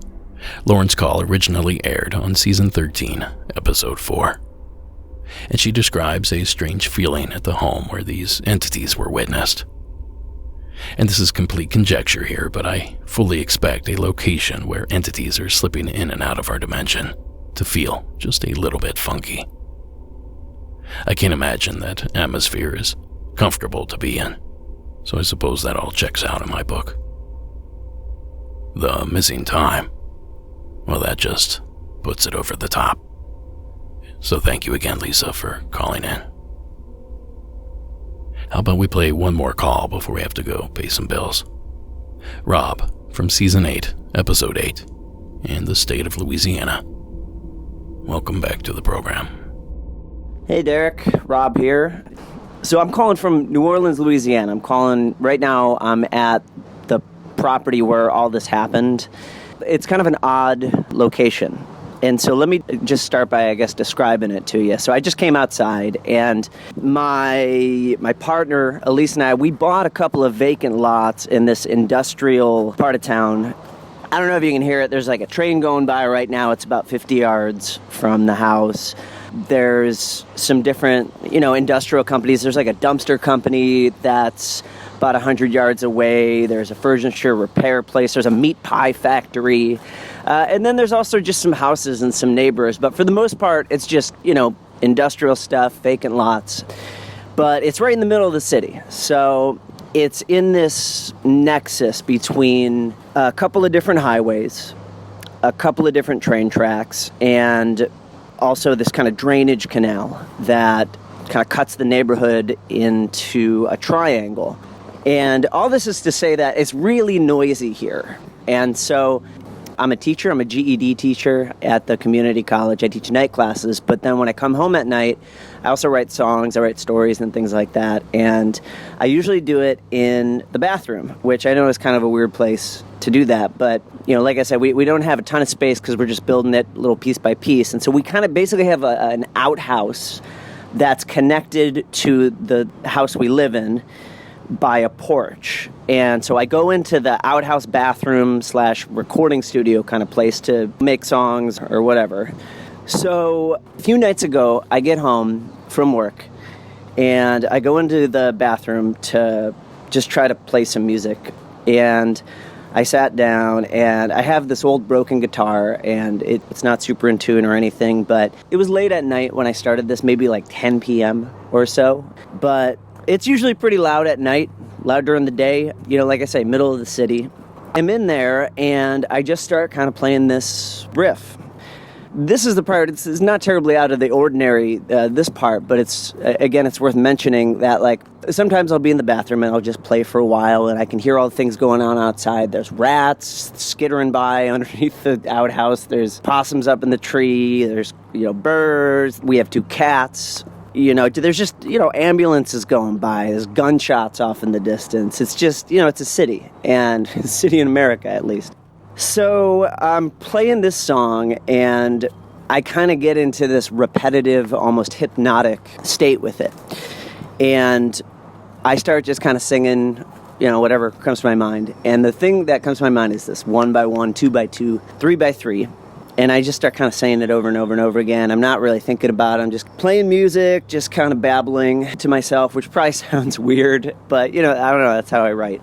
Lauren's call originally aired on Season 13, Episode 4. And she describes a strange feeling at the home where these entities were witnessed. And this is complete conjecture here, but I fully expect a location where entities are slipping in and out of our dimension to feel just a little bit funky. I can't imagine that atmosphere is comfortable to be in, so I suppose that all checks out in my book. The missing time, well, that just puts it over the top. So thank you again, Lisa, for calling in. How about we play one more call before we have to go pay some bills? Rob, from Season 8, Episode 8, in the state of Louisiana. Welcome back to the program.
Hey Derek, Rob here. So I'm calling from New Orleans, Louisiana. Right now I'm at the property where all this happened. It's kind of an odd location. And so let me just start by, describing it to you. So I just came outside, and my partner, Elise, and I, we bought a couple of vacant lots in this industrial part of town. I don't know if you can hear it. There's like a train going by right now. It's about 50 yards from the house. There's some different, industrial companies. There's like a dumpster company that's about 100 yards away. There's a furniture repair place. There's a meat pie factory. And then there's also just some houses and some neighbors. But for the most part, it's just, industrial stuff, vacant lots. But it's right in the middle of the city. So it's in this nexus between a couple of different highways, a couple of different train tracks, and also this kind of drainage canal that kind of cuts the neighborhood into a triangle. And all this is to say that it's really noisy here. And so I'm a teacher. I'm a GED teacher at the community college. I teach night classes. But then when I come home at night, I also write songs. I write stories and things like that. And I usually do it in the bathroom, which I know is kind of a weird place to do that. But, like I said, we don't have a ton of space because we're just building it little piece by piece. And so we kind of basically have an outhouse that's connected to the house we live in by a porch. And so I go into the outhouse bathroom / recording studio kind of place to make songs or whatever. So a few nights ago, I get home from work and I go into the bathroom to just try to play some music. And I sat down and I have this old broken guitar, and it's not super in tune or anything, but it was late at night when I started this, maybe like 10 p.m. or so. But it's usually pretty loud at night, loud during the day, like I say, middle of the city. I'm in there and I just start kind of playing this riff. This is the part, it's not terribly out of the ordinary, this part, but it's worth mentioning that, like, sometimes I'll be in the bathroom and I'll just play for a while and I can hear all the things going on outside. There's rats skittering by underneath the outhouse. There's possums up in the tree. There's, birds. We have 2 cats. There's just, ambulances going by. There's gunshots off in the distance. It's just, it's a city, and a city in America, at least. So I'm playing this song, and I kind of get into this repetitive, almost hypnotic state with it. And I start just kind of singing, whatever comes to my mind. And the thing that comes to my mind is this: 1 by 1, 2 by 2, 3 by 3. And I just start kind of saying it over and over and over again. I'm not really thinking about it. I'm just playing music, just kind of babbling to myself, which probably sounds weird, but, I don't know, that's how I write.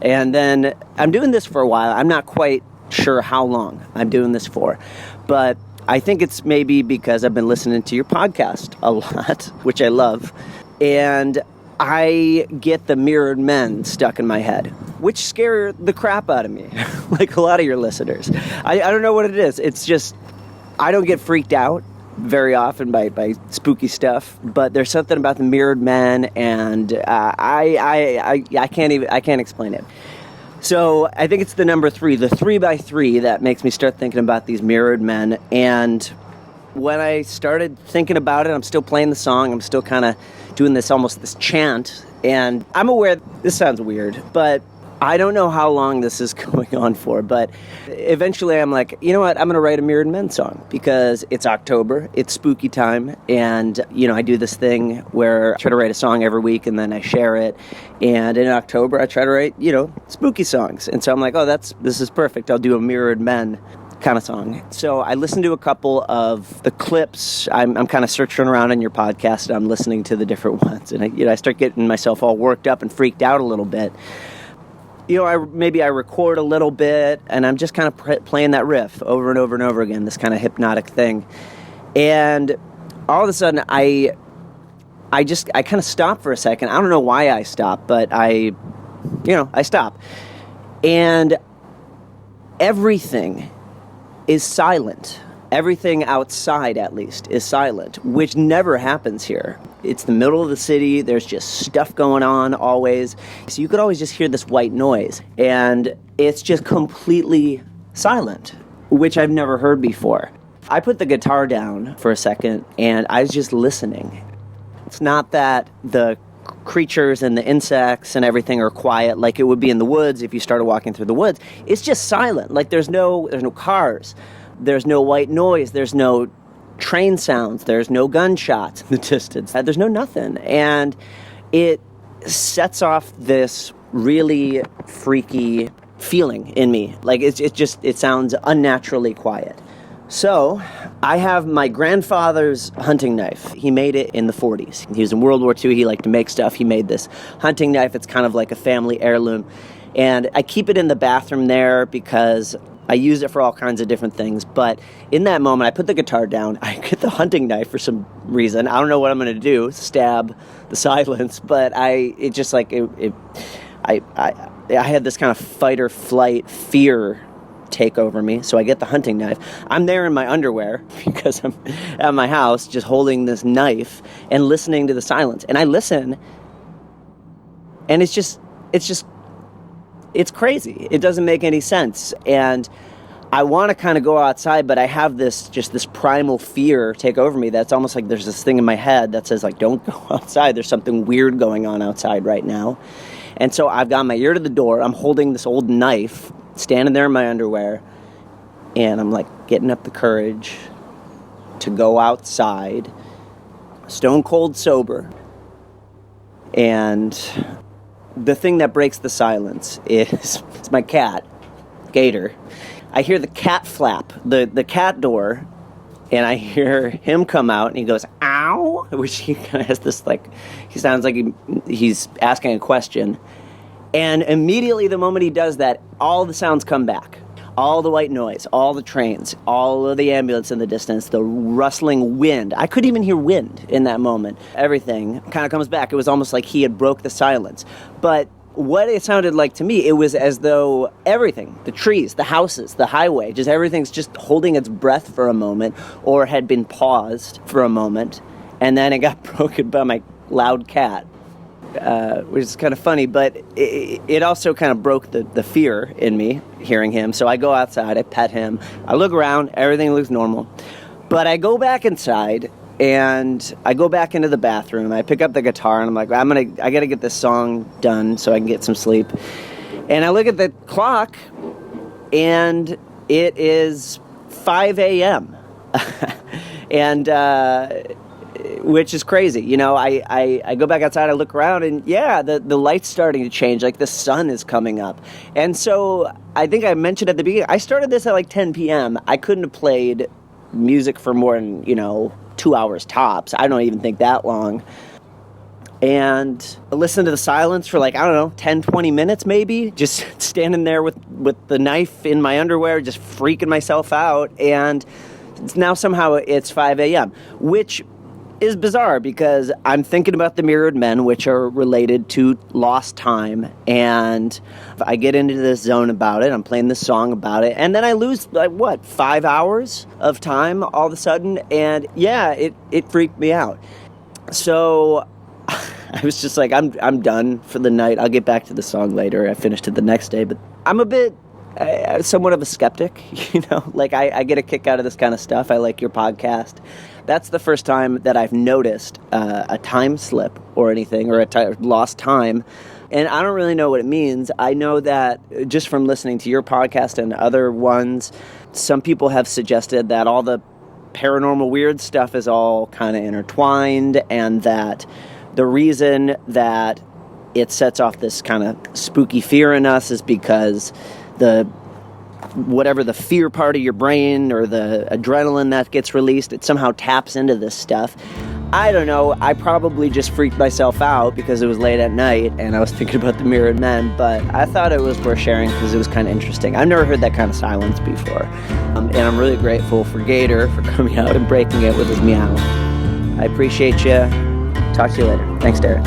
And then I'm doing this for a while. I'm not quite sure how long I'm doing this for, but I think it's maybe because I've been listening to your podcast a lot, which I love, and I get the mirrored men stuck in my head, which scare the crap out of me, like a lot of your listeners. I don't know what it is. It's just, I don't get freaked out very often by spooky stuff, but there's something about the mirrored men, and I can't explain it. So I think it's the number 3, the 3 by 3, that makes me start thinking about these mirrored men. And when I started thinking about it, I'm still playing the song. I'm still kind of doing this chant. And I'm aware this sounds weird, but I don't know how long this is going on for. But eventually I'm like, you know what? I'm going to write a mirrored men song because it's October. It's spooky time. And, I do this thing where I try to write a song every week and then I share it. And in October, I try to write, spooky songs. And so I'm like, this is perfect. I'll do a mirrored men kind of song. So I listened to a couple of the clips. I'm kind of searching around on your podcast, and I'm listening to the different ones. And I start getting myself all worked up and freaked out a little bit. I record a little bit, and I'm just kind of playing that riff over and over and over again, this kind of hypnotic thing. And all of a sudden, I kind of stop for a second. I don't know why I stop, but I stop. And everything is silent. Everything outside, at least, is silent, which never happens here. It's the middle of the city. There's just stuff going on always. So you could always just hear this white noise, and it's just completely silent, which I've never heard before. I put the guitar down for a second, and I was just listening. It's not that the creatures and the insects and everything are quiet like it would be in the woods if you started walking through the woods. It's just silent. Like there's no cars. There's no white noise. There's no train sounds. There's no gunshots in the distance. There's no nothing. And it sets off this really freaky feeling in me. Like it sounds unnaturally quiet. So I have my grandfather's hunting knife. He made it in the 40s. He was in World War II. He liked to make stuff. He made this hunting knife. It's kind of like a family heirloom. And I keep it in the bathroom there because I use it for all kinds of different things. But in that moment, I put the guitar down. I get the hunting knife for some reason. I don't know what I'm going to do, stab the silence. But I had this kind of fight or flight fear take over me. So I get the hunting knife. I'm there in my underwear because I'm at my house just holding this knife and listening to the silence. And I listen, and it's crazy. It doesn't make any sense. And I want to kind of go outside, but I have this primal fear take over me. That's almost like there's this thing in my head that says, like, don't go outside. There's something weird going on outside right now. And so I've got my ear to the door. I'm holding this old knife, standing there in my underwear, and I'm like getting up the courage to go outside, stone cold sober. And the thing that breaks the silence is it's my cat, Gator. I hear the cat flap, the cat door, and I hear him come out, and he goes, ow, which he kind of has this, like, he sounds like he's asking a question. And immediately the moment he does that, all the sounds come back. All the white noise, all the trains, all of the ambulance in the distance, the rustling wind. I couldn't even hear wind in that moment. Everything kind of comes back. It was almost like he had broke the silence. But what it sounded like to me, it was as though everything, the trees, the houses, the highway, just everything's just holding its breath for a moment or had been paused for a moment. And then it got broken by my loud cat. Which is kind of funny, but it also kind of broke the fear in me, hearing him. So I go outside, I pet him, I look around, everything looks normal. But I go back inside, And I go back into the bathroom. I pick up the guitar, and I'm like, I got to get this song done so I can get some sleep. And I look at the clock, and it is 5 a.m. and which is crazy. You know, I go back outside, I look around, and yeah, the light's starting to change. Like, the sun is coming up. And so I think I mentioned at the beginning, I started this at like 10 p.m. I couldn't have played music for more than, 2 hours tops. I don't even think that long. And I listened to the silence for 10, 20 minutes maybe, just standing there with the knife in my underwear, just freaking myself out. And now somehow it's 5 a.m., which is bizarre because I'm thinking about the mirrored men, which are related to lost time. And I get into this zone about it. I'm playing this song about it. And then I lose 5 hours of time all of a sudden. And yeah, it freaked me out. So I was just like, I'm done for the night. I'll get back to the song later. I finished it the next day. But I'm a bit somewhat of a skeptic, I get a kick out of this kind of stuff. I like your podcast. That's the first time that I've noticed a time slip or anything, or lost time. And I don't really know what it means. I know that just from listening to your podcast and other ones, some people have suggested that all the paranormal weird stuff is all kind of intertwined, and that the reason that it sets off this kind of spooky fear in us is because whatever the fear part of your brain or the adrenaline that gets released, it somehow taps into this stuff. I don't know. I probably just freaked myself out because it was late at night and I was thinking about the mirrored men, but I thought it was worth sharing because it was kind of interesting. I've never heard that kind of silence before. And I'm really grateful for Gator for coming out and breaking it with his meow. I appreciate you. Talk to you later. Thanks, Derek.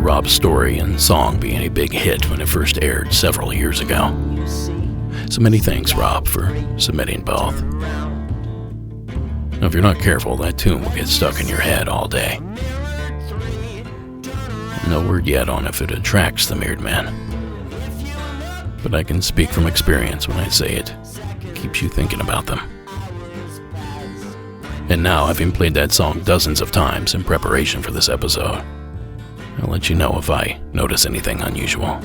Rob's story and song being a big hit when it first aired several years ago. So many thanks, Rob, for submitting both. Now, if you're not careful, that tune will get stuck in your head all day. No word yet on if it attracts the mirrored man. But I can speak from experience when I say it keeps you thinking about them. And now, having played that song dozens of times in preparation for this episode, I'll let you know if I notice anything unusual.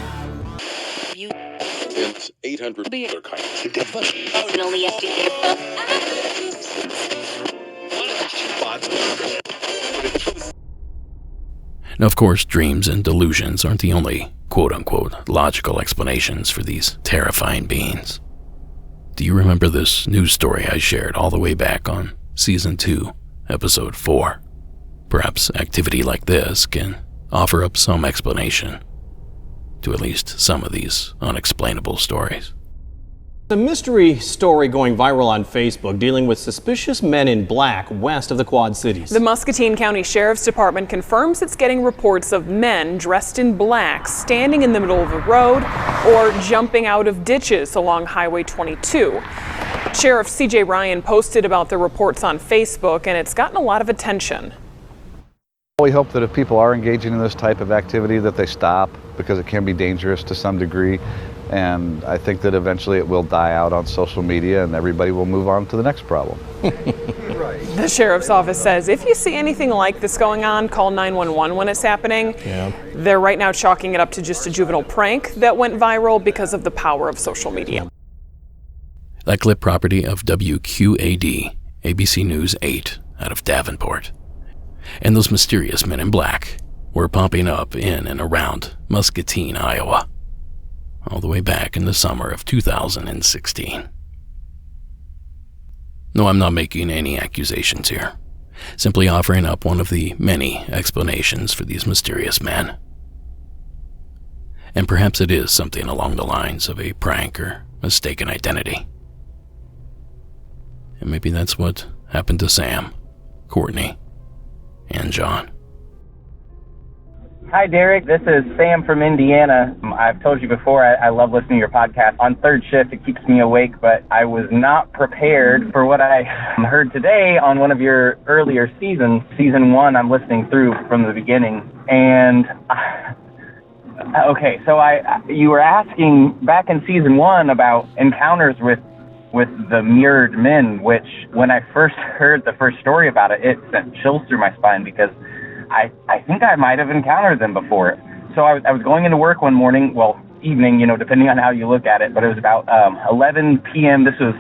Now, of course, dreams and delusions aren't the only quote-unquote logical explanations for these terrifying beings. Do you remember this news story I shared all the way back on Season 2, Episode 4? Perhaps activity like this can offer up some explanation to at least some of these unexplainable stories.
A mystery story going viral on Facebook dealing with suspicious men in black west of the Quad Cities.
The Muscatine County Sheriff's Department confirms it's getting reports of men dressed in black standing in the middle of the road or jumping out of ditches along Highway 22. Sheriff C.J. Ryan posted about the reports on Facebook, and it's gotten a lot of attention.
We hope that if people are engaging in this type of activity that they stop, because it can be dangerous to some degree, and I think that eventually it will die out on social media and everybody will move on to the next problem.
The sheriff's office says if you see anything like this going on, call 911 when it's happening. They're right now chalking it up to just a juvenile prank that went viral because of the power of social media.
That clip property of WQAD, ABC News 8 out of Davenport. And those mysterious men in black were popping up in and around Muscatine, Iowa, all the way back in the summer of 2016. No, I'm not making any accusations here, simply offering up one of the many explanations for these mysterious men. And perhaps it is something along the lines of a prank or mistaken identity. And maybe that's what happened to Sam, Courtney, and John.
Hi, Derek. This is Sam from Indiana. I've told you before, I love listening to your podcast. On third shift, it keeps me awake, but I was not prepared for what I heard today on one of your earlier seasons. Season 1, I'm listening through from the beginning. And, okay, so you were asking back in Season 1 about encounters with the mirrored men, which when I first heard the first story about it, it sent chills through my spine because I think I might have encountered them before. So I was going into work one morning, well, evening, depending on how you look at it, but it was about 11 p.m. This was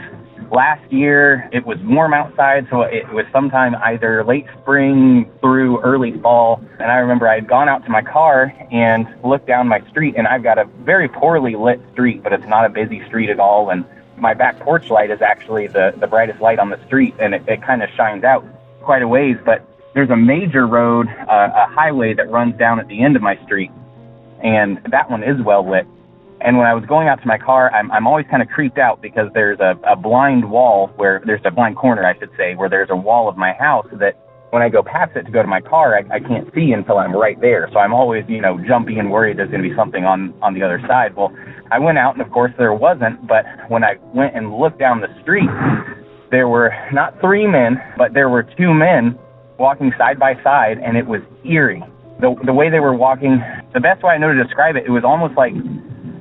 last year. It was warm outside, so it was sometime either late spring through early fall. And I remember I had gone out to my car and looked down my street, and I've got a very poorly lit street, but it's not a busy street at all. And my back porch light is actually the brightest light on the street, and it kind of shines out quite a ways, but there's a major road, a highway that runs down at the end of my street, and that one is well lit. And when I was going out to my car, I'm always kind of creeped out because there's a blind wall there's a blind corner, I should say, where there's a wall of my house that when I go past it to go to my car, I can't see until I'm right there. So I'm always, jumpy and worried there's going to be something on the other side. Well, I went out, and of course there wasn't, but when I went and looked down the street, there were not 3 men, but there were 2 men walking side by side, and it was eerie. The way they were walking, the best way I know to describe it, it was almost like,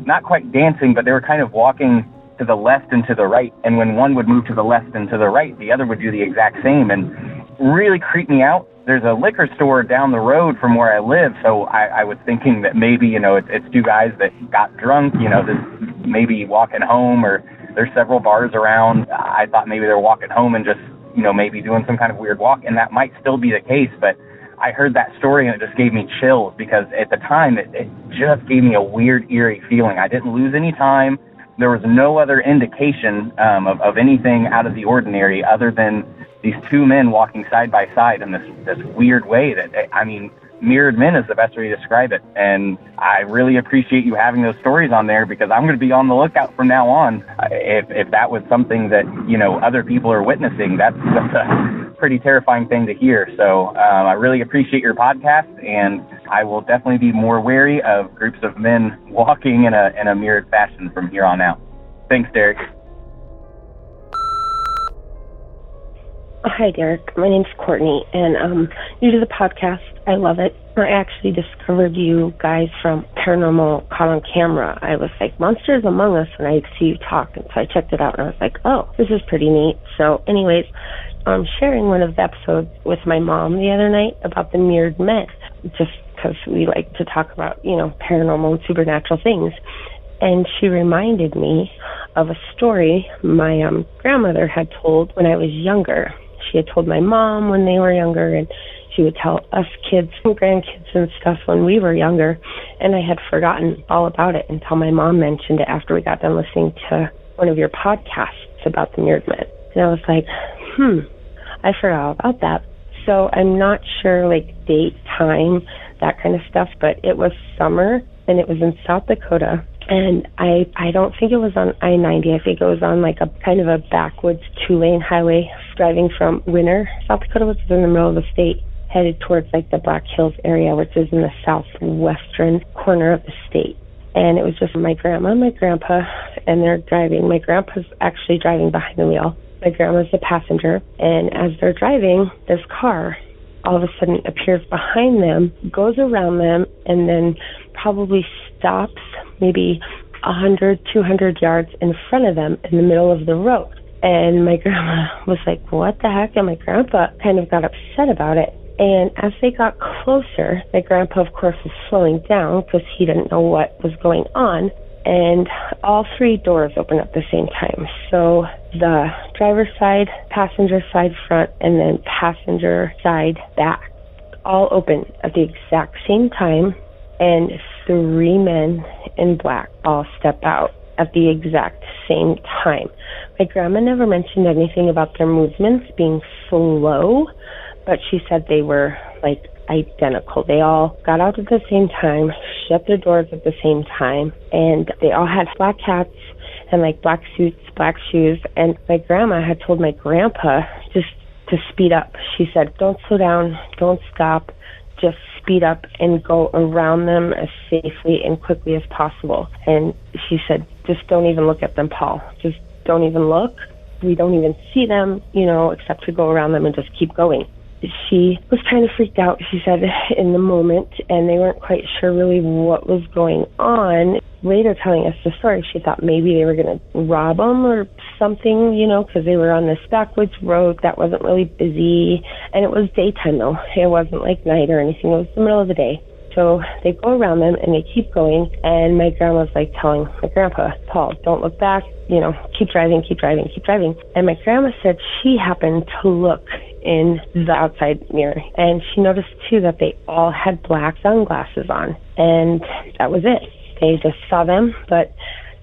not quite dancing, but they were kind of walking to the left and to the right, and when one would move to the left and to the right, the other would do the exact same, and really creeped me out. There's a liquor store down the road from where I live, so I was thinking that maybe, it's 2 guys that got drunk, this maybe walking home, or there's several bars around. I thought maybe they're walking home and just maybe doing some kind of weird walk, and that might still be the case, but I heard that story and it just gave me chills because at the time it just gave me a weird, eerie feeling. I didn't lose any time. There was no other indication of anything out of the ordinary other than these 2 men walking side by side in this weird way that, mirrored men is the best way to describe it. And I really appreciate you having those stories on there because I'm going to be on the lookout from now on. If that was something that, other people are witnessing, that's a pretty terrifying thing to hear. So I really appreciate your podcast, and I will definitely be more wary of groups of men walking in a mirrored fashion from here on out. Thanks, Derek.
Hi, Derek. My name's Courtney, and new to the podcast. I love it. I actually discovered you guys from Paranormal Caught on Camera. I was like, Monsters Among Us, and I see you talk, and so I checked it out, and I was like, oh, this is pretty neat. So anyways, I'm sharing one of the episodes with my mom the other night about the mirrored men, just because we like to talk about, paranormal and supernatural things. And she reminded me of a story my grandmother had told when I was younger. She had told my mom when they were younger, and she would tell us kids and grandkids and stuff when we were younger, and I had forgotten all about it until my mom mentioned it after we got done listening to one of your podcasts about the mirrored men. And I was like, I forgot all about that. So I'm not sure, date, time, that kind of stuff, but it was summer, and it was in South Dakota. And I don't think it was on I-90. I think it was on a kind of a backwoods 2-lane highway driving from Winter, South Dakota, which is in the middle of the state, headed towards the Black Hills area, which is in the southwestern corner of the state. And it was just my grandma and my grandpa, and they're driving. My grandpa's actually driving behind the wheel. My grandma's the passenger. And as they're driving, this car all of a sudden appears behind them, goes around them, and then probably stops maybe 100, 200 yards in front of them in the middle of the road. And my grandma was like, what the heck? And my grandpa kind of got upset about it. And as they got closer, my grandpa, of course, was slowing down because he didn't know what was going on. And all 3 doors opened at the same time. So the driver's side, passenger side front, and then passenger side back all opened at the exact same time. And 3 men in black all step out at the exact same time. My grandma never mentioned anything about their movements being slow, but she said they were like identical. They all got out at the same time, shut their doors at the same time, and they all had black hats and like black suits, black shoes. And my grandma had told my grandpa just to speed up. She said, don't slow down, don't stop, just speed up and go around them as safely and quickly as possible. And she said, just don't even look at them, Paul. Just don't even look. We don't even see them, except to go around them and just keep going. She was kind of freaked out, she said, in the moment, and they weren't quite sure really what was going on. Later telling us the story, she thought maybe they were going to rob them or something, because they were on this backwoods road that wasn't really busy. And it was daytime, though. It wasn't like night or anything. It was the middle of the day. So they go around them and they keep going. And my grandma's like telling my grandpa, Paul, don't look back, keep driving, keep driving, keep driving. And my grandma said she happened to look in the outside mirror, and she noticed too that they all had black sunglasses on, and that was it. They just saw them, but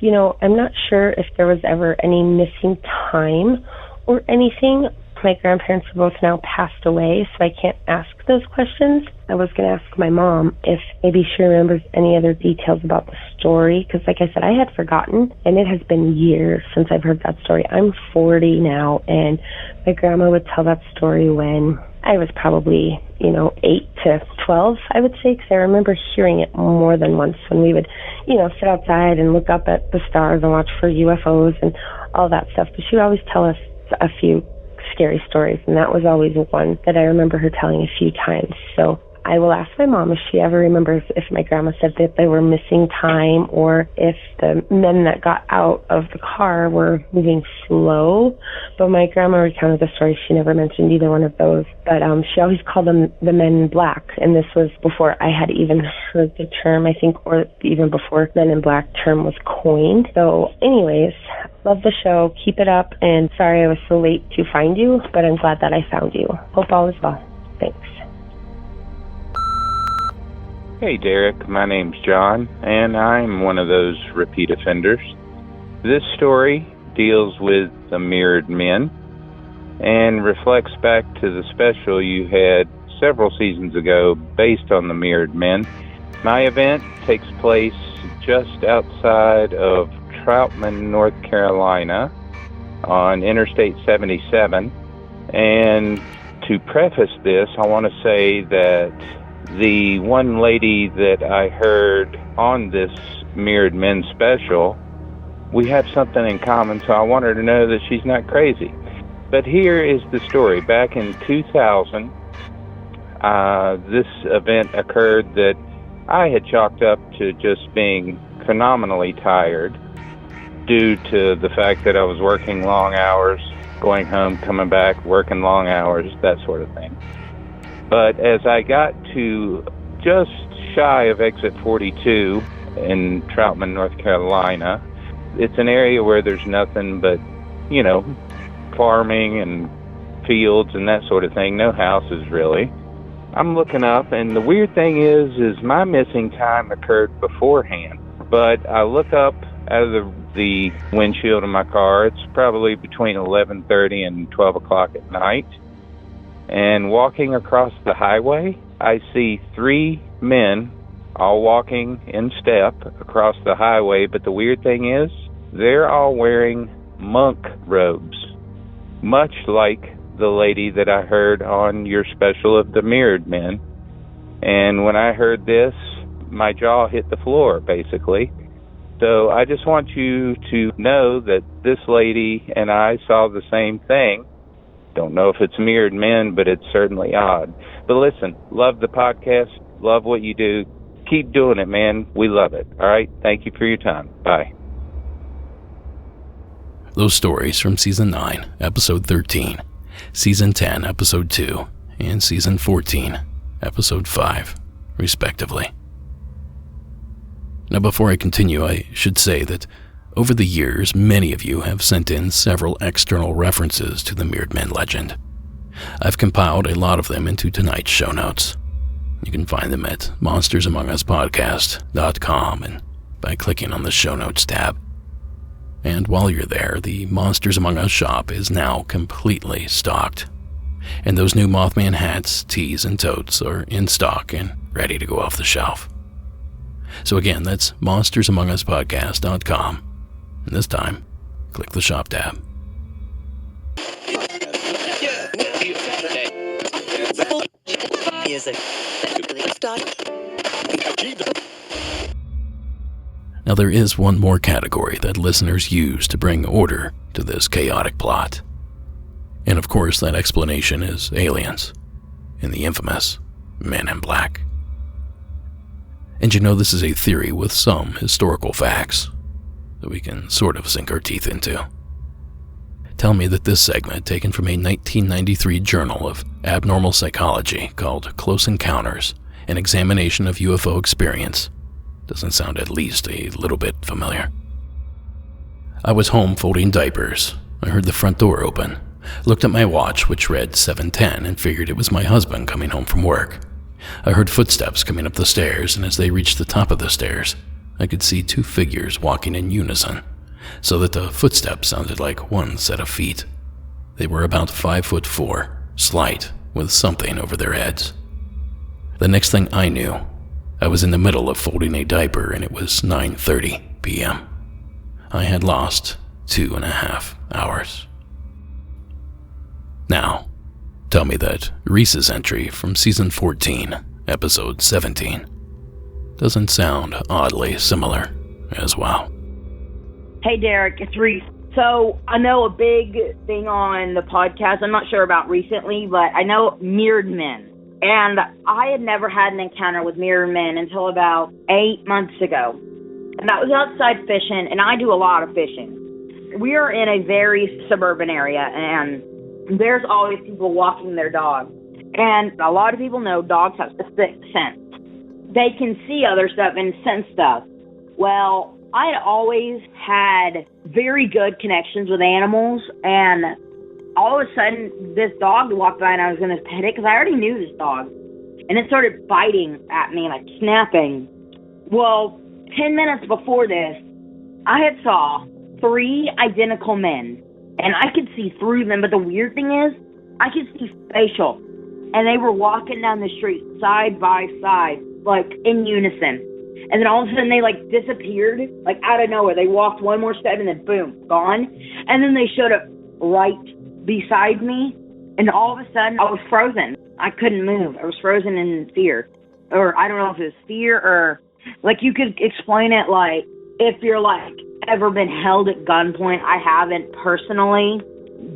I'm not sure if there was ever any missing time or anything. My grandparents are both now passed away, so I can't ask those questions. I was going to ask my mom if maybe she remembers any other details about the story, because like I said, I had forgotten, and it has been years since I've heard that story. I'm 40 now, and my grandma would tell that story when I was probably, 8 to 12, I would say, because I remember hearing it more than once when we would, sit outside and look up at the stars and watch for UFOs and all that stuff. But she would always tell us a few scary stories, and that was always one that I remember her telling a few times. So I will ask my mom if she ever remembers if my grandma said that they were missing time or if the men that got out of the car were moving slow. But my grandma recounted the story. She never mentioned either one of those. But she always called them the Men in Black. And this was before I had even heard the term, I think, or even before Men in Black term was coined. So anyways, love the show. Keep it up. And sorry I was so late to find you, but I'm glad that I found you. Hope all is well. Thanks.
Hey Derek, my name's John, and I'm one of those repeat offenders. This story deals with the mirrored men and reflects back to the special you had several seasons ago based on the mirrored men. My event takes place just outside of Troutman, North Carolina on Interstate 77. And to preface this, I want to say that the one lady that I heard on this Mirrored Men special, we have something in common, so I want her to know that she's not crazy. But here is the story. Back in 2000, this event occurred that I had chalked up to just being phenomenally tired due to the fact that I was working long hours, going home, coming back, working long hours, that sort of thing. But as I got to just shy of exit 42 in Troutman, North Carolina, it's an area where there's nothing but, farming and fields and that sort of thing. No houses, really. I'm looking up, and the weird thing is my missing time occurred beforehand. But I look up out of the windshield of my car. It's probably between 11:30 and 12 o'clock at night. And walking across the highway, I see 3 men all walking in step across the highway. But the weird thing is, they're all wearing monk robes, much like the lady that I heard on your special of the Mirrored Men. And when I heard this, my jaw hit the floor, basically. So I just want you to know that this lady and I saw the same thing. Don't know if it's Mirrored Men, but it's certainly odd. But listen, love the podcast, love what you do. Keep doing it, man. We love it. All right? Thank you for your time. Bye.
Those stories from Season 9, Episode 13, Season 10, Episode 2, and Season 14, Episode 5, respectively. Now, before I continue, I should say that over the years, many of you have sent in several external references to the Mirrored Men legend. I've compiled a lot of them into tonight's show notes. You can find them at monstersamonguspodcast.com and by clicking on the show notes tab. And while you're there, the Monsters Among Us shop is now completely stocked. And those new Mothman hats, tees, and totes are in stock and ready to go off the shelf. So again, that's monstersamonguspodcast.com. And this time, click the shop tab. Now there is one more category that listeners use to bring order to this chaotic plot. And of course that explanation is aliens, and the infamous Men in Black. And you know, this is a theory with some historical facts that we can sort of sink our teeth into. Tell me that this segment, taken from a 1993 journal of abnormal psychology called Close Encounters, an examination of UFO experience, doesn't sound at least a little bit familiar. I was home folding diapers. I heard the front door open, looked at my watch, which read 7:10, and figured it was my husband coming home from work. I heard footsteps coming up the stairs, and as they reached the top of the stairs, I could see two figures walking in unison, so that the footsteps sounded like one set of feet. They were about 5'4", slight, with something over their heads. The next thing I knew, I was in the middle of folding a diaper, and it was 9:30 p.m. I had lost 2.5 hours. Now, tell me that Reese's entry from Season 14, Episode 17, doesn't sound oddly similar as well.
Hey Derek, it's Reese. So I know a big thing on the podcast, I'm not sure about recently, but I know mirrored men. And I had never had an encounter with mirrored men until about 8 months ago. And that was outside fishing, and I do a lot of fishing. We are in a very suburban area, and there's always people walking their dog. And a lot of people know dogs have a sixth sense. They can see other stuff and sense stuff. Well, I had always had very good connections with animals, and all of a sudden, this dog walked by and I was going to pet it because I already knew this dog. And it started biting at me, like snapping. Well, 10 minutes before this, I had saw 3 identical men. And I could see through them, but the weird thing is, I could see facial. And they were walking down the street side by side, like in unison. And then all of a sudden they like disappeared, like out of nowhere. They walked one more step and then boom, gone. And then they showed up right beside me, and all of a sudden I was frozen. I couldn't move. I was frozen in fear. Or I don't know if it was fear or like you could explain it like if you're like ever been held at gunpoint. I haven't personally,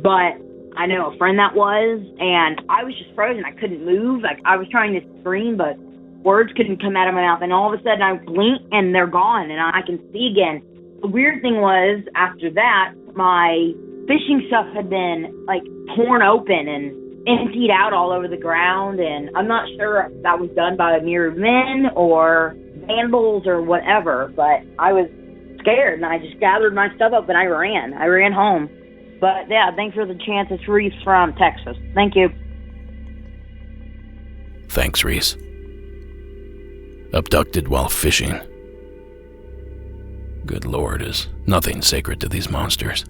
but I know a friend that was, and I was just frozen. I couldn't move. Like I was trying to scream, but words couldn't come out of my mouth. And all of a sudden I blink and they're gone and I can see again. The weird thing was after that, my fishing stuff had been like torn open and emptied out all over the ground, and I'm not sure if that was done by mirrored men or vandals or whatever, but I was scared and I just gathered my stuff up and I ran home. But yeah, thanks for the chance. It's Reese from Texas. Thank you.
Thanks, Reese. Abducted while fishing. Good Lord, is nothing sacred to these monsters.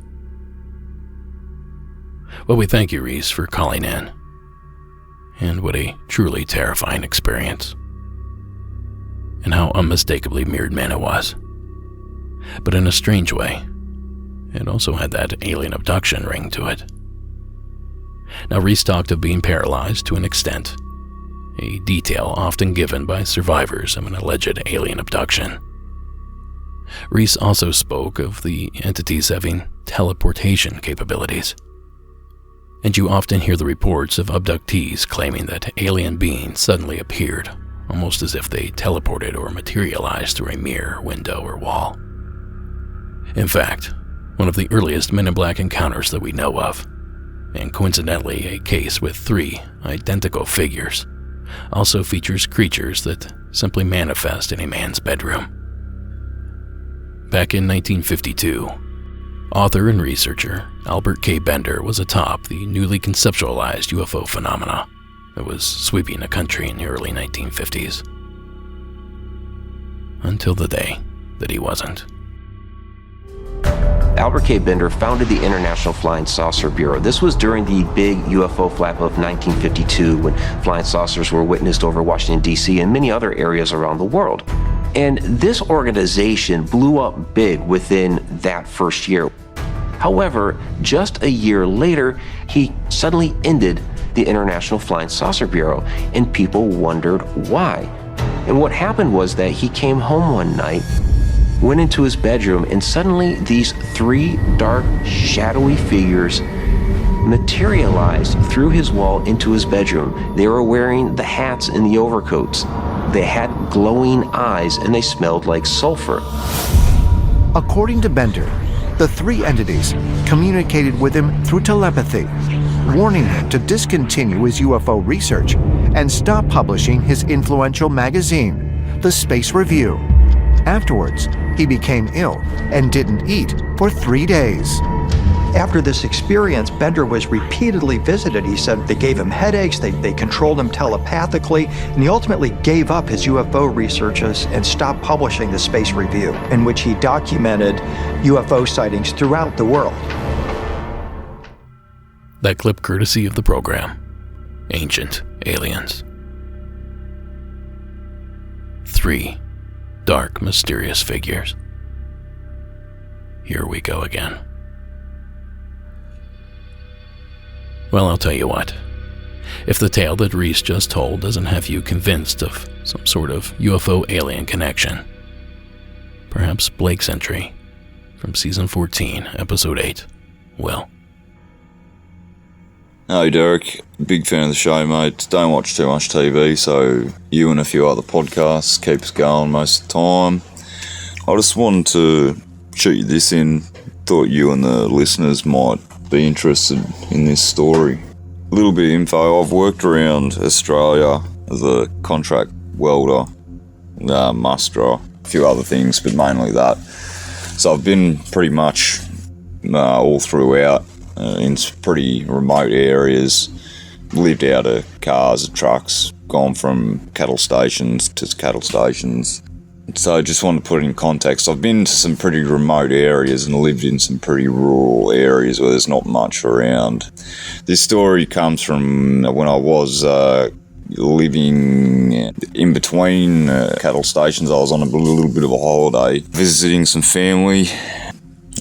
Well, we thank you, Reese, for calling in. And what a truly terrifying experience. And how unmistakably mirrored man it was. But in a strange way, it also had that alien abduction ring to it. Now, Reese talked of being paralyzed to an extent, a detail often given by survivors of an alleged alien abduction. Reese also spoke of the entities having teleportation capabilities. And you often hear the reports of abductees claiming that alien beings suddenly appeared, almost as if they teleported or materialized through a mirror, window, or wall. In fact, one of the earliest Men in Black encounters that we know of, and coincidentally a case with 3 identical figures, also features creatures that simply manifest in a man's bedroom. Back in 1952, author and researcher Albert K. Bender was atop the newly conceptualized UFO phenomena that was sweeping the country in the early 1950s. Until the day that he wasn't.
Albert K. Bender founded the International Flying Saucer Bureau. This was during the big UFO flap of 1952 when flying saucers were witnessed over Washington, D.C. and many other areas around the world. And this organization blew up big within that first year. However, just a year later, he suddenly ended the International Flying Saucer Bureau, and people wondered why. And what happened was that he came home one night, went into his bedroom, and suddenly these 3 dark, shadowy figures materialized through his wall into his bedroom. They were wearing the hats and the overcoats. They had glowing eyes, and they smelled like sulfur.
According to Bender, the 3 entities communicated with him through telepathy, warning him to discontinue his UFO research and stop publishing his influential magazine, The Space Review. Afterwards, he became ill and didn't eat for 3 days.
After this experience, Bender was repeatedly visited. He said they gave him headaches, they controlled him telepathically, and he ultimately gave up his UFO researches and stopped publishing the Space Review, in which he documented UFO sightings throughout the world.
That clip courtesy of the program, Ancient Aliens. 3 dark, mysterious figures. Here we go again. Well, I'll tell you what. If the tale that Reese just told doesn't have you convinced of some sort of UFO alien connection, perhaps Blake's entry from Season 14, Episode 8 will.
Hey Derek, big fan of the show, mate. Don't watch too much TV, so you and a few other podcasts keep us going most of the time. I just wanted to shoot you this in. Thought you and the listeners might be interested in this story. A little bit of info. I've worked around Australia as a contract welder, musterer, a few other things, but mainly that. So I've been pretty much all throughout in pretty remote areas, lived out of cars and trucks, gone from cattle stations to cattle stations. So I just want to put it in context. I've been to some pretty remote areas and lived in some pretty rural areas where there's not much around. This story comes from when I was living in between cattle stations. I was on a little bit of a holiday, visiting some family,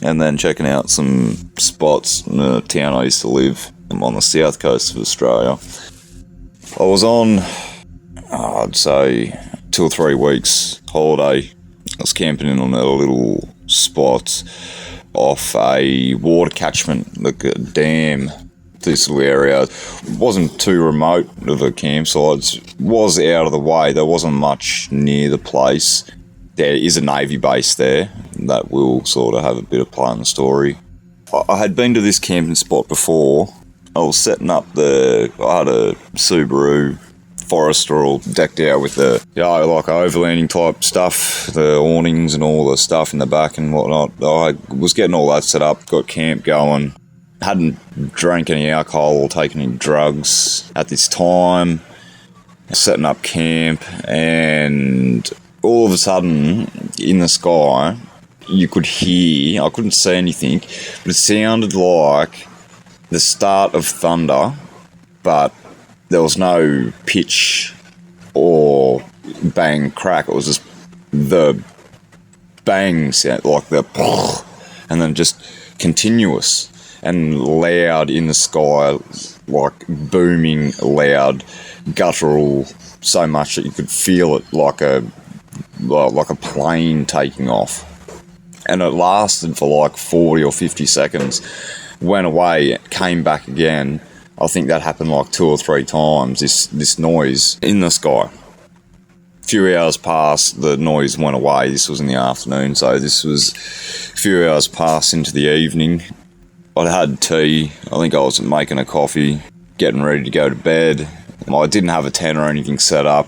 and then checking out some spots in the town I used to live. I'm on the south coast of Australia. I was on, I'd say, 2 or 3 weeks holiday. I was camping in on a little spot off a water catchment, like a dam. This little area, it wasn't too remote of a campsite. It was out of the way. There wasn't much near the place. There is a Navy base there that will sort of have a bit of play in the story. I had been to this camping spot before. I was setting up I had a Subaru Forester all decked out with the, like overlanding type stuff, the awnings and all the stuff in the back and whatnot. I was getting all that set up, got camp going. Hadn't drank any alcohol or taken any drugs at this time. Setting up camp, and all of a sudden, in the sky, you could hear, I couldn't see anything, but it sounded like the start of thunder, but there was no pitch or bang crack. It was just the bang sound, like the and then just continuous and loud in the sky, like booming loud, guttural, so much that you could feel it like a plane taking off. And it lasted for like 40 or 50 seconds, went away, came back again. I think that happened like 2 or 3 times, this noise in the sky. A few hours passed, the noise went away. This was in the afternoon, so this was a few hours passed into the evening. I had tea, I think I was making a coffee, getting ready to go to bed. I didn't have a tent or anything set up.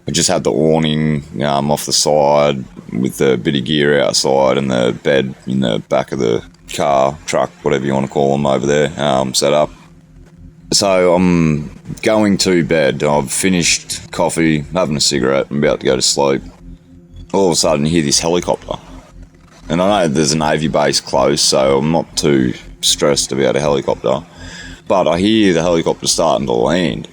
I just had the awning off the side with a bit of gear outside and the bed in the back of the car, truck, whatever you want to call them over there, set up. So I'm going to bed. I've finished coffee, having a cigarette, I'm about to go to sleep. All of a sudden you hear this helicopter. And I know there's a Navy base close, so I'm not too stressed about a helicopter. But I hear the helicopter starting to land.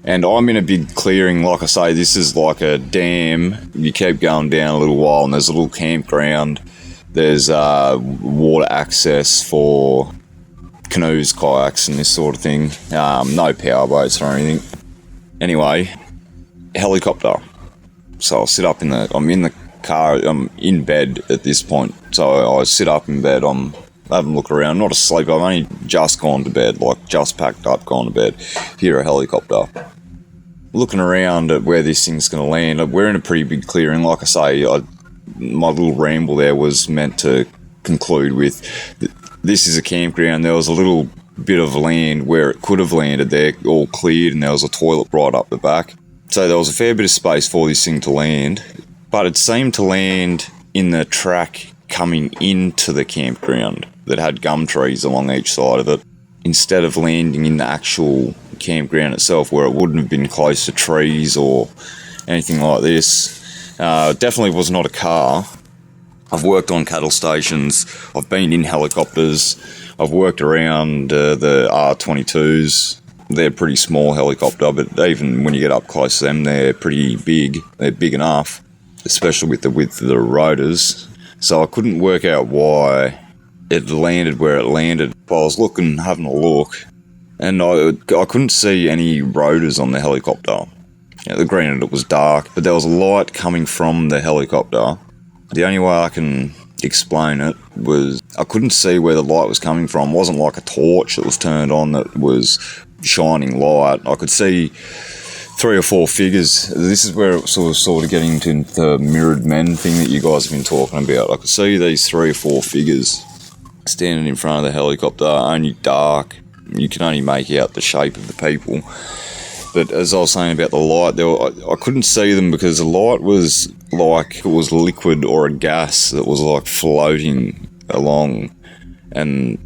And I'm in a big clearing. Like I say, this is like a dam. You keep going down a little while, and there's a little campground. There's water access for canoes, kayaks, and this sort of thing. No power boats or anything. Anyway, helicopter. So I'll sit up I'm in the car, I'm in bed at this point. So I sit up in bed, I'm having a look around, not asleep, I've only just gone to bed, like just packed up, gone to bed. Hear a helicopter. Looking around at where this thing's going to land. We're in a pretty big clearing. Like I say, my little ramble there was meant to conclude with, this is a campground. There was a little bit of land where it could have landed there, all cleared, and there was a toilet right up the back. So there was a fair bit of space for this thing to land, but it seemed to land in the track coming into the campground that had gum trees along each side of it, instead of landing in the actual campground itself where it wouldn't have been close to trees or anything like this. Definitely was not a car. I've worked on cattle stations, I've been in helicopters, I've worked around the R-22s. They're pretty small helicopter, but even when you get up close to them, they're pretty big. They're big enough, especially with the width of the rotors. So I couldn't work out why it landed where it landed. But I was looking, having a look, and I couldn't see any rotors on the helicopter. Granted, it was dark, but there was a light coming from the helicopter. The only way I can explain it was I couldn't see where the light was coming from. It wasn't like a torch that was turned on that was shining light. I could see 3 or 4 figures. This is where it was sort of getting into the mirrored men thing that you guys have been talking about. I could see these 3 or 4 figures standing in front of the helicopter, only dark. You can only make out the shape of the people. But as I was saying about the light, I couldn't see them because the light was like it was liquid or a gas that was like floating along and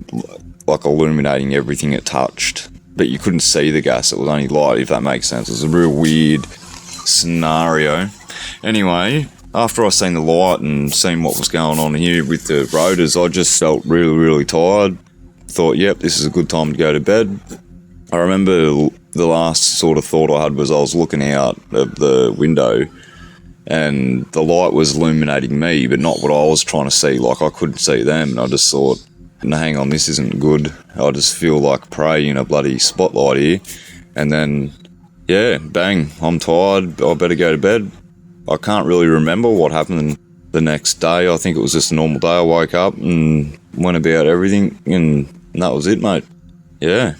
like illuminating everything it touched. But you couldn't see the gas, it was only light, if that makes sense. It was a real weird scenario. Anyway, after I seen the light and seen what was going on here with the rotors, I just felt really, really tired. Thought, yep, this is a good time to go to bed. I remember the last sort of thought I had was I was looking out of the window and the light was illuminating me, but not what I was trying to see. Like, I couldn't see them, and I just thought, no, hang on, this isn't good. I just feel like prey in a bloody spotlight here. And then, yeah, bang, I'm tired, I better go to bed. I can't really remember what happened the next day. I think it was just a normal day. I woke up and went about everything, and that was it, mate. Yeah.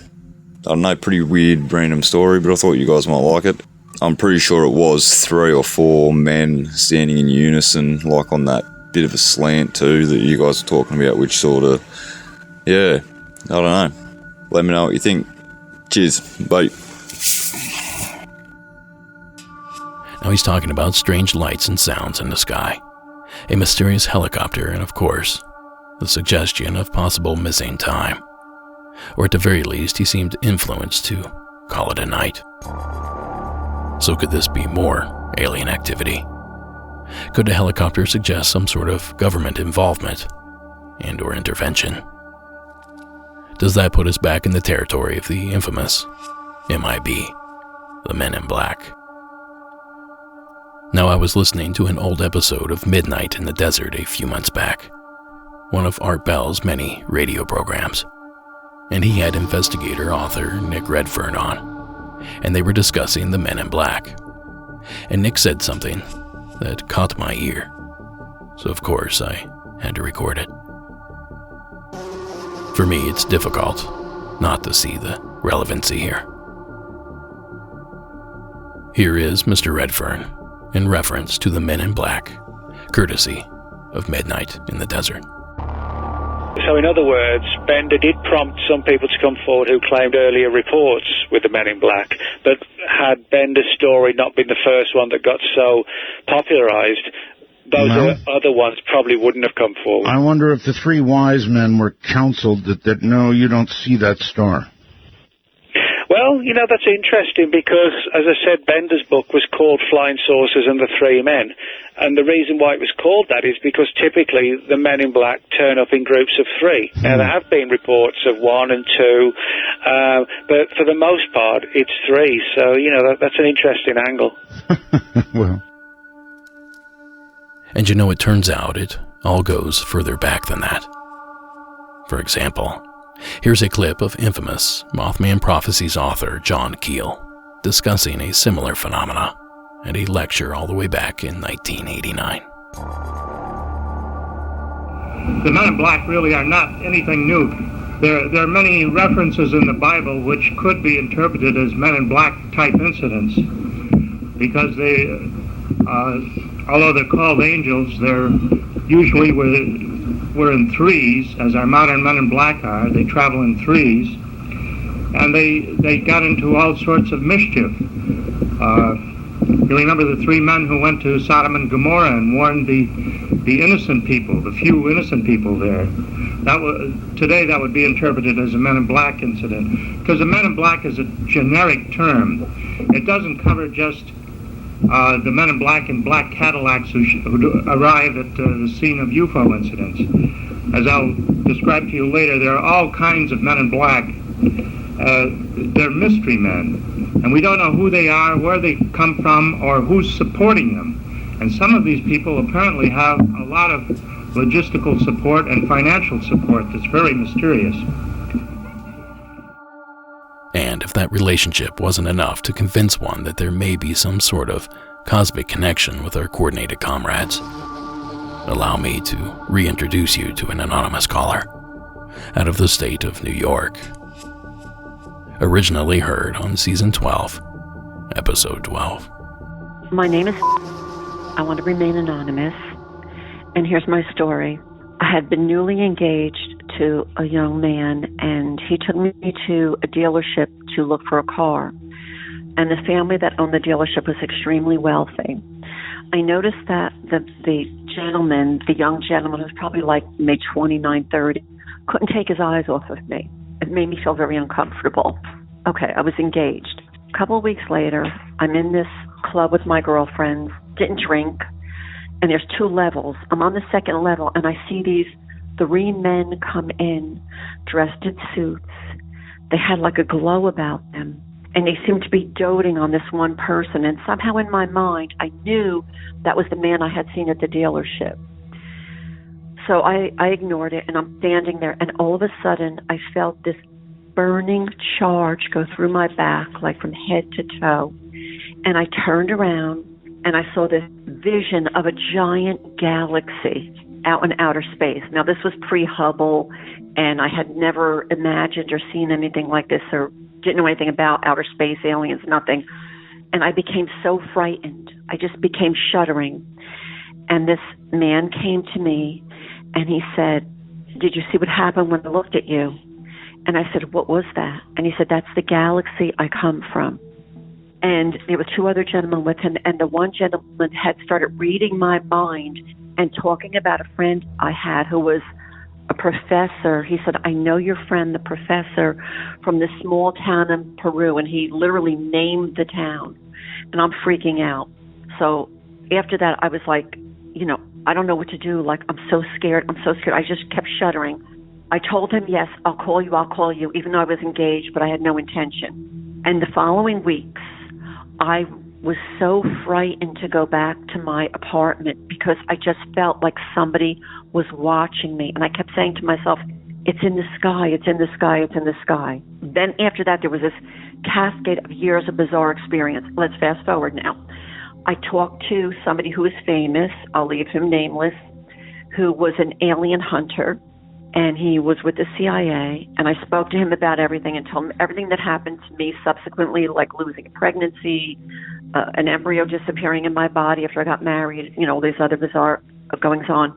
I don't know, pretty weird, random story, but I thought you guys might like it. I'm pretty sure it was 3 or 4 men standing in unison, like on that bit of a slant too that you guys are talking about, which sort of, yeah, I don't know. Let me know what you think. Cheers, bye.
Now he's talking about strange lights and sounds in the sky, a mysterious helicopter, and of course, the suggestion of possible missing time. Or at the very least, he seemed influenced to call it a night. So could this be more alien activity? Could the helicopter suggest some sort of government involvement and or intervention? Does that put us back in the territory of the infamous MIB, the Men in Black? Now, I was listening to an old episode of Midnight in the Desert a few months back, one of Art Bell's many radio programs, and he had investigator-author Nick Redfern on, and they were discussing the Men in Black. And Nick said something that caught my ear, so of course I had to record it. For me, it's difficult not to see the relevancy here. Here is Mr. Redfern in reference to the Men in Black, courtesy of Midnight in the Desert.
So in other words, Bender did prompt some people to come forward who claimed earlier reports with the Men in Black, but had Bender's story not been the first one that got so popularized, those other ones probably wouldn't have come forward.
I wonder if the 3 wise men were counseled that no, you don't see that star.
Well, that's interesting because, as I said, Bender's book was called Flying Saucers and the Three Men. And the reason why it was called that is because typically the men in black turn up in groups of three. Now, there have been reports of one and two, but for the most part, it's three. So, that's an interesting angle.
Well.
And it turns out it all goes further back than that. For example, here's a clip of infamous Mothman Prophecies author John Keel discussing a similar phenomena at a lecture all the way back in 1989.
The men in black really are not anything new. There are many references in the Bible which could be interpreted as men in black type incidents, because they, although they're called angels, they're usually we're in threes, as our modern men in black are. They travel in threes, and they got into all sorts of mischief. You remember the three men who went to Sodom and Gomorrah and warned the innocent people, the few innocent people there. Today that would be interpreted as a Men in Black incident, because the Men in Black is a generic term. It doesn't cover just the Men in Black in black Cadillacs who arrive at the scene of UFO incidents. As I'll describe to you later, there are all kinds of Men in Black. They're mystery men, and we don't know who they are, where they come from, or who's supporting them. And some of these people apparently have a lot of logistical support and financial support that's very mysterious.
And if that relationship wasn't enough to convince one that there may be some sort of cosmic connection with our coordinated comrades, allow me to reintroduce you to an anonymous caller out of the state of New York. Originally heard on Season 12, Episode 12.
My name is... I want to remain anonymous, and here's my story. I had been newly engaged to a young man, and he took me to a dealership to look for a car. And the family that owned the dealership was extremely wealthy. I noticed that the gentleman, the young gentleman, who's probably like maybe 29, 30, couldn't take his eyes off of me. It made me feel very uncomfortable. Okay, I was engaged. A couple of weeks later, I'm in this club with my girlfriends, didn't drink, and there's 2 levels. I'm on the 2nd level, and I see these 3 men come in, dressed in suits. They had like a glow about them, and they seemed to be doting on this one person, and somehow in my mind, I knew that was the man I had seen at the dealership. So I ignored it, and I'm standing there, and all of a sudden, I felt this burning charge go through my back, like from head to toe. And I turned around, and I saw this vision of a giant galaxy out in outer space. Now, this was pre-Hubble, and I had never imagined or seen anything like this, or didn't know anything about outer space, aliens, nothing. And I became so frightened. I just became shuddering. And this man came to me, and he said, "Did you see what happened when I looked at you?" And I said, "What was that?" And he said, "That's the galaxy I come from." And there were 2 other gentlemen with him, and the one gentleman had started reading my mind and talking about a friend I had who was a professor. He said, "I know your friend, the professor, from this small town in Peru," and he literally named the town. And I'm freaking out. So after that, I was like, I don't know what to do. Like, I'm so scared. I just kept shuddering. I told him, "Yes, I'll call you," even though I was engaged, but I had no intention. And the following weeks, I was so frightened to go back to my apartment because I just felt like somebody was watching me. And I kept saying to myself, "It's in the sky, it's in the sky, it's in the sky." Then after that, there was this cascade of years of bizarre experience. Let's fast forward now. I talked to somebody who was famous, I'll leave him nameless, who was an alien hunter, and he was with the CIA, and I spoke to him about everything and told him everything that happened to me subsequently, like losing a pregnancy, an embryo disappearing in my body after I got married, all these other bizarre goings on.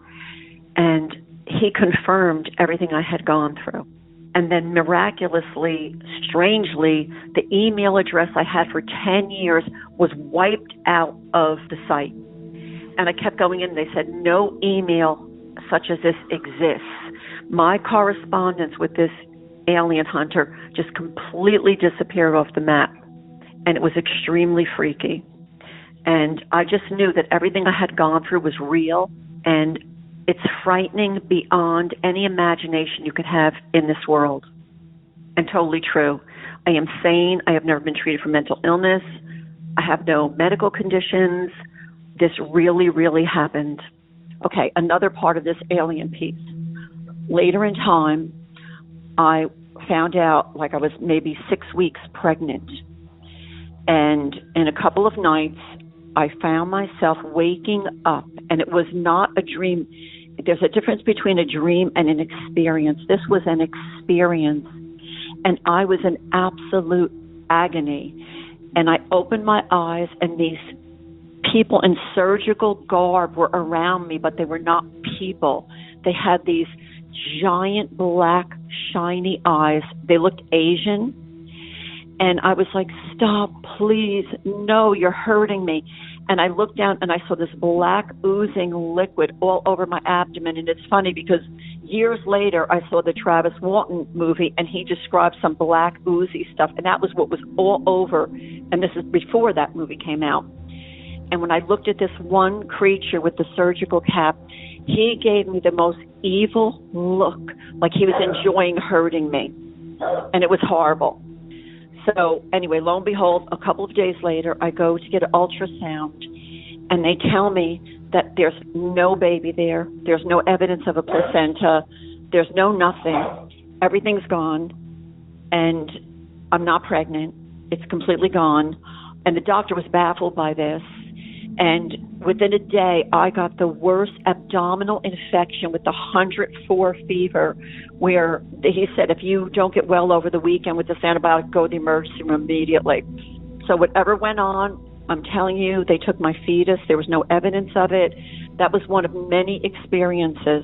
And he confirmed everything I had gone through. And then miraculously, strangely, the email address I had for 10 years was wiped out of the site. And I kept going in, and they said, "No email such as this exists." My correspondence with this alien hunter just completely disappeared off the map. And it was extremely freaky. And I just knew that everything I had gone through was real, and it's frightening beyond any imagination you could have in this world. And totally true. I am sane. I have never been treated for mental illness. I have no medical conditions. This really, really happened. Okay, another part of this alien piece. Later in time, I found out like I was maybe 6 weeks pregnant. And in a couple of nights, I found myself waking up, and it was not a dream. There's a difference between a dream and an experience. This was an experience, and I was in absolute agony. And I opened my eyes, and these people in surgical garb were around me, but they were not people. They had these giant black shiny eyes. They looked Asian. And I was like, stop, please. No, you're hurting me. And I looked down and I saw this black oozing liquid all over my abdomen. And it's funny because years later I saw the Travis Walton movie and he described some black oozy stuff. And that was what was all over. And this is before that movie came out. And when I looked at this one creature with the surgical cap, he gave me the most evil look, like he was enjoying hurting me. And it was horrible. So anyway, lo and behold, a couple of days later, I go to get an ultrasound, and they tell me that there's no baby there. There's no evidence of a placenta. There's no nothing. Everything's gone, and I'm not pregnant. It's completely gone. And the doctor was baffled by this. And within a day, I got the worst abdominal infection with the 104 fever, where he said, if you don't get well over the weekend with this antibiotic, go to the emergency room immediately. So whatever went on, I'm telling you, they took my fetus. There was no evidence of it. That was one of many experiences.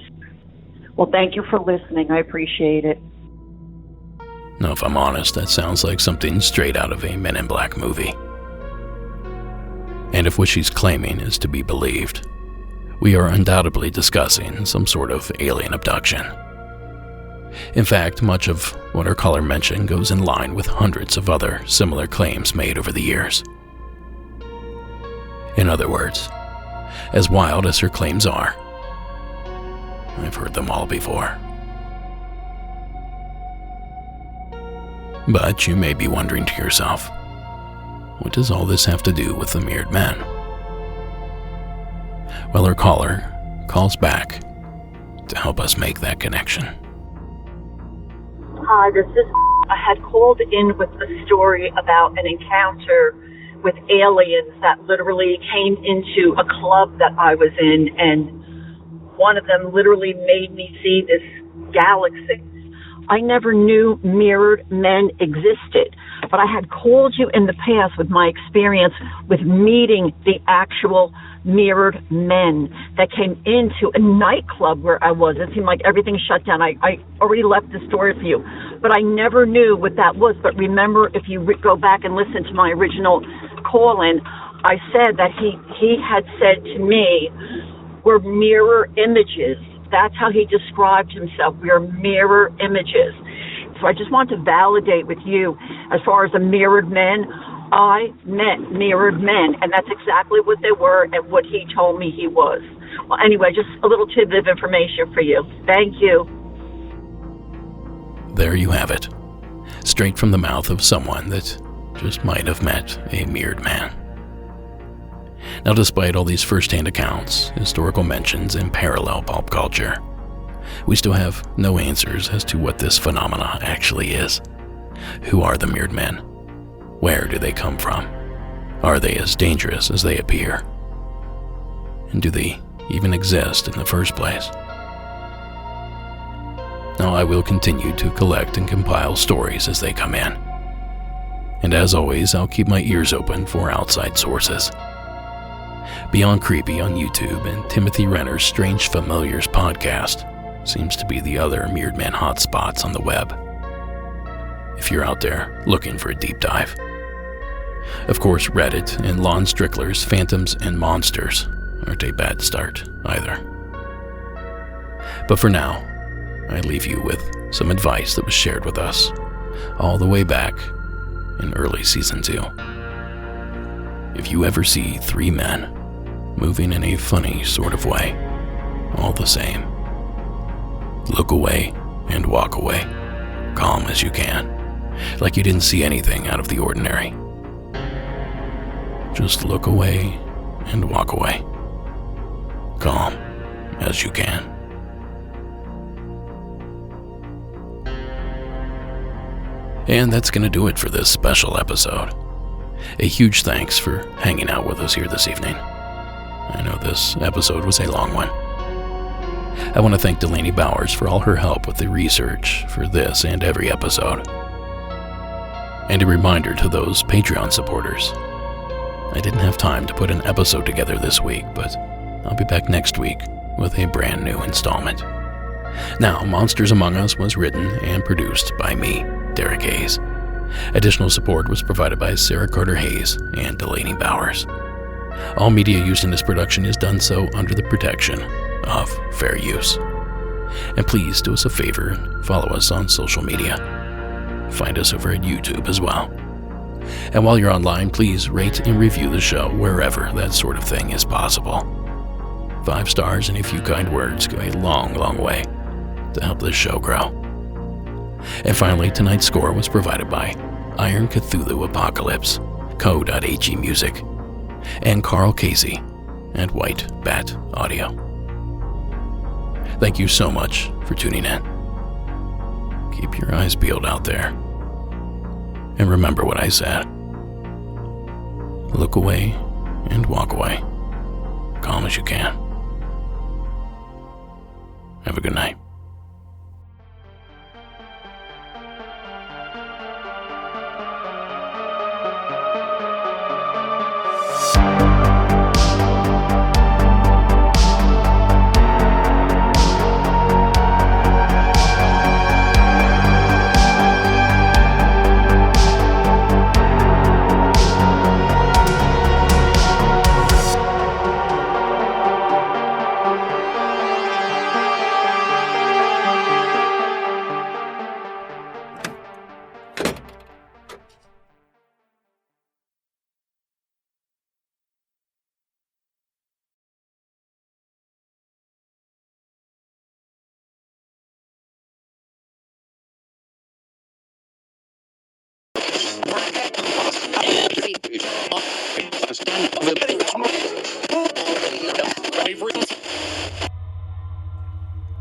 Well, thank you for listening. I appreciate it.
Now, if I'm honest, that sounds like something straight out of a Men in Black movie. And if what she's claiming is to be believed, we are undoubtedly discussing some sort of alien abduction. In fact, much of what our caller mentioned goes in line with hundreds of other similar claims made over the years. In other words, as wild as her claims are, I've heard them all before. But you may be wondering to yourself, what does all this have to do with the mirrored men? Well, our caller calls back to help us make that connection.
Hi, this is... I had called in with a story about an encounter with aliens that literally came into a club that I was in, and one of them literally made me see this galaxy. I never knew mirrored men existed, but I had called you in the past with my experience with meeting the actual mirrored men that came into a nightclub where I was. It seemed like everything shut down. I already left the story for you, but I never knew what that was. But remember, if you go back and listen to my original call-in, I said that he had said to me, we're mirror images. That's how he described himself. We are mirror images. So I just want to validate with you, as far as the mirrored men, I met mirrored men, and that's exactly what they were and what he told me he was. Well, anyway, just a little tidbit of information for you. Thank you.
There you have it. Straight from the mouth of someone that just might have met a mirrored man. Now, despite all these first-hand accounts, historical mentions, and parallel pulp culture, we still have no answers as to what this phenomena actually is. Who are the mirrored men? Where do they come from? Are they as dangerous as they appear? And do they even exist in the first place? Now, I will continue to collect and compile stories as they come in. And as always, I'll keep my ears open for outside sources. Beyond Creepy on YouTube and Timothy Renner's Strange Familiars podcast seems to be the other mirrored man hotspots on the web, if you're out there looking for a deep dive. Of course, Reddit and Lon Strickler's Phantoms and Monsters aren't a bad start either. But for now, I leave you with some advice that was shared with us all the way back in early season 2. If you ever see 3 men moving in a funny sort of way, all the same, look away and walk away, calm as you can, like you didn't see anything out of the ordinary. Just look away and walk away, calm as you can. And that's going to do it for this special episode. A huge thanks for hanging out with us here this evening. I know this episode was a long one. I want to thank Delaney Bowers for all her help with the research for this and every episode. And a reminder to those Patreon supporters. I didn't have time to put an episode together this week, but I'll be back next week with a brand new installment. Now, Monsters Among Us was written and produced by me, Derek Hayes. Additional support was provided by Sarah Carter Hayes and Delaney Bowers. All media used in this production is done so under the protection of fair use. And please do us a favor and follow us on social media. Find us over at YouTube as well. And while you're online, please rate and review the show wherever that sort of thing is possible. 5 stars and a few kind words go a long, long way to help this show grow. And finally, tonight's score was provided by Iron Cthulhu Apocalypse, Co.ag Music, and Carl Casey and White Bat Audio. Thank you so much for tuning in. Keep your eyes peeled out there. And remember what I said. Look away and walk away, calm as you can. Have a good night.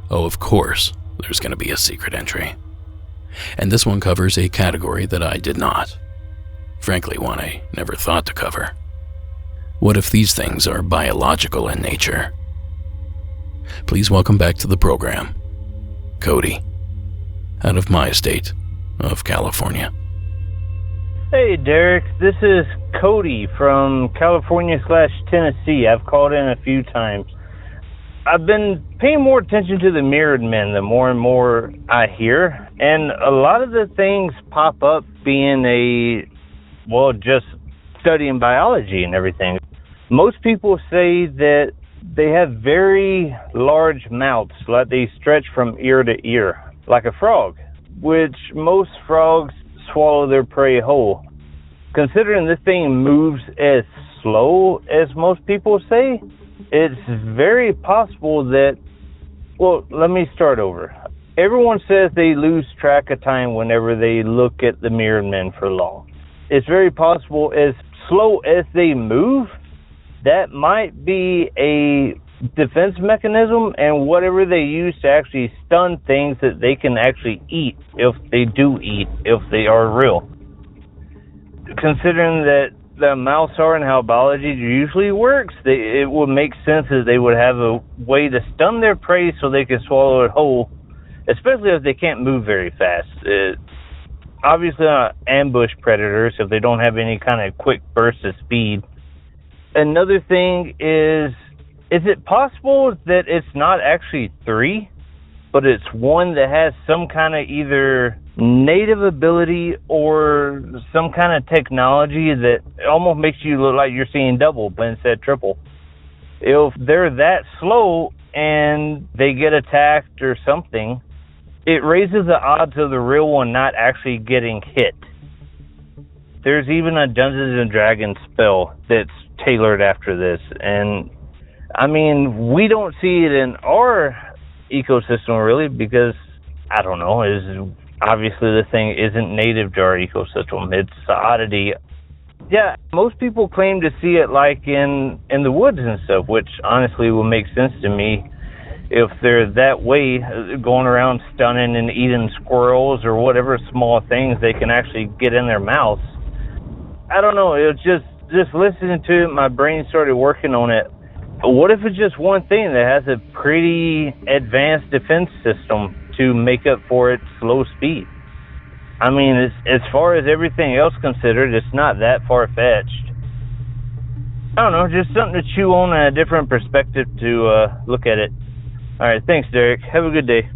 Oh, of course, there's going to be a secret entry. And this one covers a category that I did not. Frankly, one I never thought to cover. What if these things are biological in nature? Please welcome back to the program, Cody, out of my state of California.
Hey Derek, this is Cody from California/Tennessee. I've called in a few times. I've been paying more attention to the mirrored men the more and more I hear, and a lot of the things pop up being just studying biology and everything. Most people say that they have very large mouths, like they stretch from ear to ear, like a frog, which most frogs swallow their prey whole. Considering this thing moves as slow as most people say, it's very possible that, let me start over. Everyone says they lose track of time whenever they look at the mirrored men for long. It's very possible, as slow as they move, that might be a defense mechanism and whatever they use to actually stun things that they can actually eat, if they are real. Considering that the mouse are and how biology usually works, it would make sense that they would have a way to stun their prey so they can swallow it whole, especially if they can't move very fast. Obviously not ambush predators if they don't have any kind of quick burst of speed. Another thing is it possible that it's not actually 3, but it's one that has some kind of either native ability or some kind of technology that almost makes you look like you're seeing double but instead triple? If they're that slow and they get attacked or something, it raises the odds of the real one not actually getting hit. There's even a Dungeons and Dragons spell that's tailored after this. And, I mean, we don't see it in our ecosystem, really, because, I don't know, obviously the thing isn't native to our ecosystem. It's an oddity. Yeah, most people claim to see it like in the woods and stuff, which honestly will make sense to me. If they're that way, going around stunning and eating squirrels or whatever small things they can actually get in their mouths. I don't know, it was just listening to it, my brain started working on it. What if it's just one thing that has a pretty advanced defense system to make up for its slow speed? I mean, as far as everything else considered, it's not that far-fetched. I don't know, just something to chew on and a different perspective to look at it. All right, thanks, Derek. Have a good day.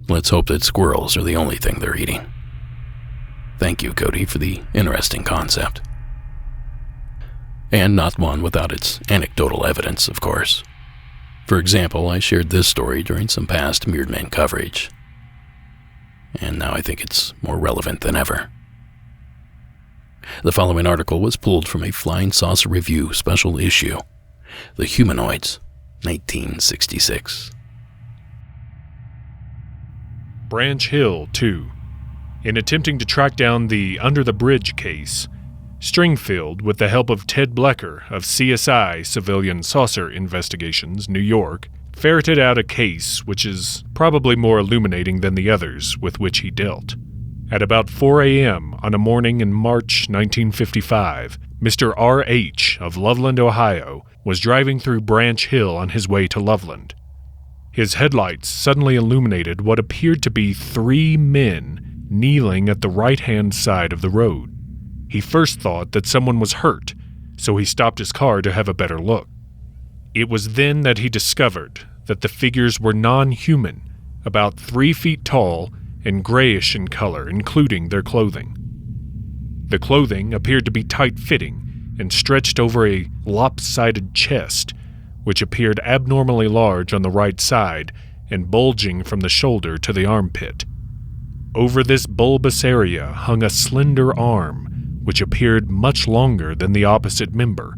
Let's hope that squirrels are the only thing they're eating. Thank you, Cody, for the interesting concept. And not one without its anecdotal evidence, of course. For example, I shared this story during some past Mirrored Man coverage. And now I think it's more relevant than ever. The following article was pulled from a Flying Saucer Review special issue, The Humanoids, 1966.
Branch Hill, 2. In attempting to track down the Under the Bridge case, Stringfield, with the help of Ted Blecker of CSI Civilian Saucer Investigations, New York, ferreted out a case which is probably more illuminating than the others with which he dealt. At about 4 a.m. on a morning in March 1955, Mr. R.H. of Loveland, Ohio, was driving through Branch Hill on his way to Loveland. His headlights suddenly illuminated what appeared to be 3 men kneeling at the right-hand side of the road. He first thought that someone was hurt, so he stopped his car to have a better look. It was then that he discovered that the figures were non-human, about 3 feet tall and grayish in color, including their clothing. The clothing appeared to be tight-fitting and stretched over a lopsided chest, which appeared abnormally large on the right side and bulging from the shoulder to the armpit. Over this bulbous area hung a slender arm, which appeared much longer than the opposite member.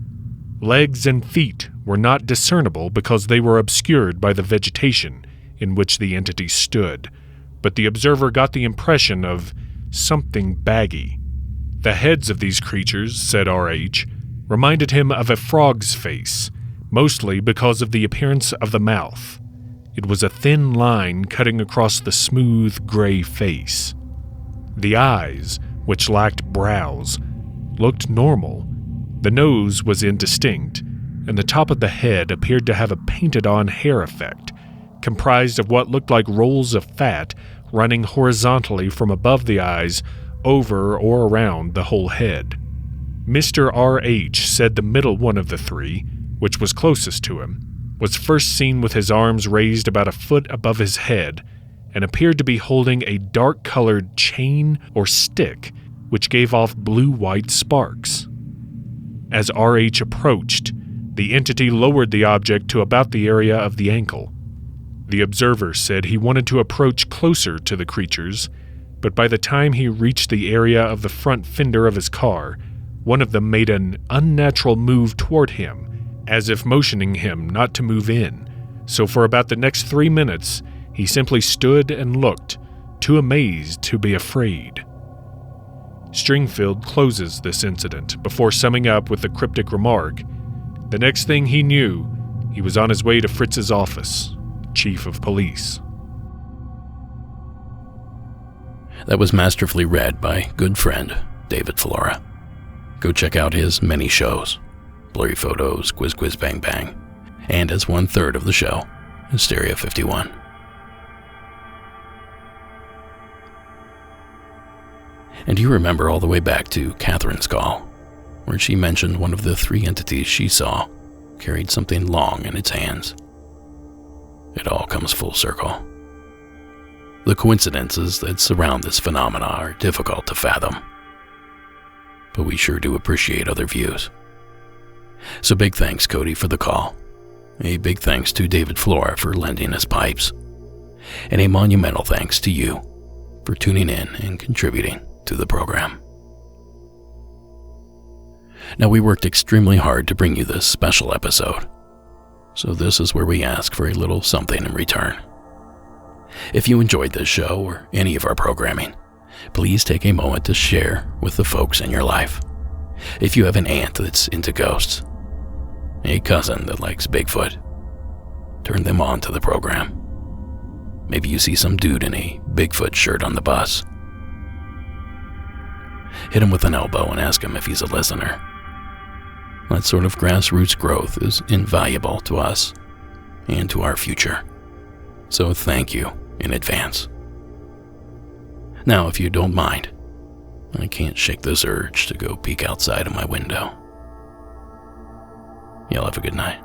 Legs and feet were not discernible because they were obscured by the vegetation in which the entity stood, but the observer got the impression of something baggy. The heads of these creatures, said R.H., reminded him of a frog's face, mostly because of the appearance of the mouth. It was a thin line cutting across the smooth gray face. The eyes, which lacked brows, looked normal. The nose was indistinct, and the top of the head appeared to have a painted-on hair effect, comprised of what looked like rolls of fat running horizontally from above the eyes over or around the whole head. Mr. R.H. said the middle one of the 3, which was closest to him, was first seen with his arms raised about a foot above his head and appeared to be holding a dark-colored chain or stick which gave off blue-white sparks. As R.H. approached, the entity lowered the object to about the area of the ankle. The observer said he wanted to approach closer to the creatures, but by the time he reached the area of the front fender of his car, one of them made an unnatural move toward him, as if motioning him not to move in, so for about the next 3 minutes, he simply stood and looked, too amazed to be afraid. Stringfield closes this incident before summing up with the cryptic remark, "The next thing he knew, he was on his way to Fritz's office, Chief of Police."
That was masterfully read by good friend David Flora. Go check out his many shows, Blurry Photos, Quiz Quiz Bang Bang, and as 1/3 of the show, Hysteria 51. And you remember all the way back to Catherine's call, where she mentioned one of the 3 entities she saw carried something long in its hands. It all comes full circle. The coincidences that surround this phenomena are difficult to fathom, but we sure do appreciate other views. So big thanks, Cody, for the call. A big thanks to David Flora for lending us pipes. And a monumental thanks to you for tuning in and contributing to the program. Now, we worked extremely hard to bring you this special episode, so this is where we ask for a little something in return. If you enjoyed this show or any of our programming, please take a moment to share with the folks in your life. If you have an aunt that's into ghosts, a cousin that likes Bigfoot, turn them on to the program. Maybe you see some dude in a Bigfoot shirt on the bus. Hit him with an elbow and ask him if he's a listener. That sort of grassroots growth is invaluable to us and to our future. So thank you in advance. Now, if you don't mind, I can't shake this urge to go peek outside of my window. Y'all have a good night.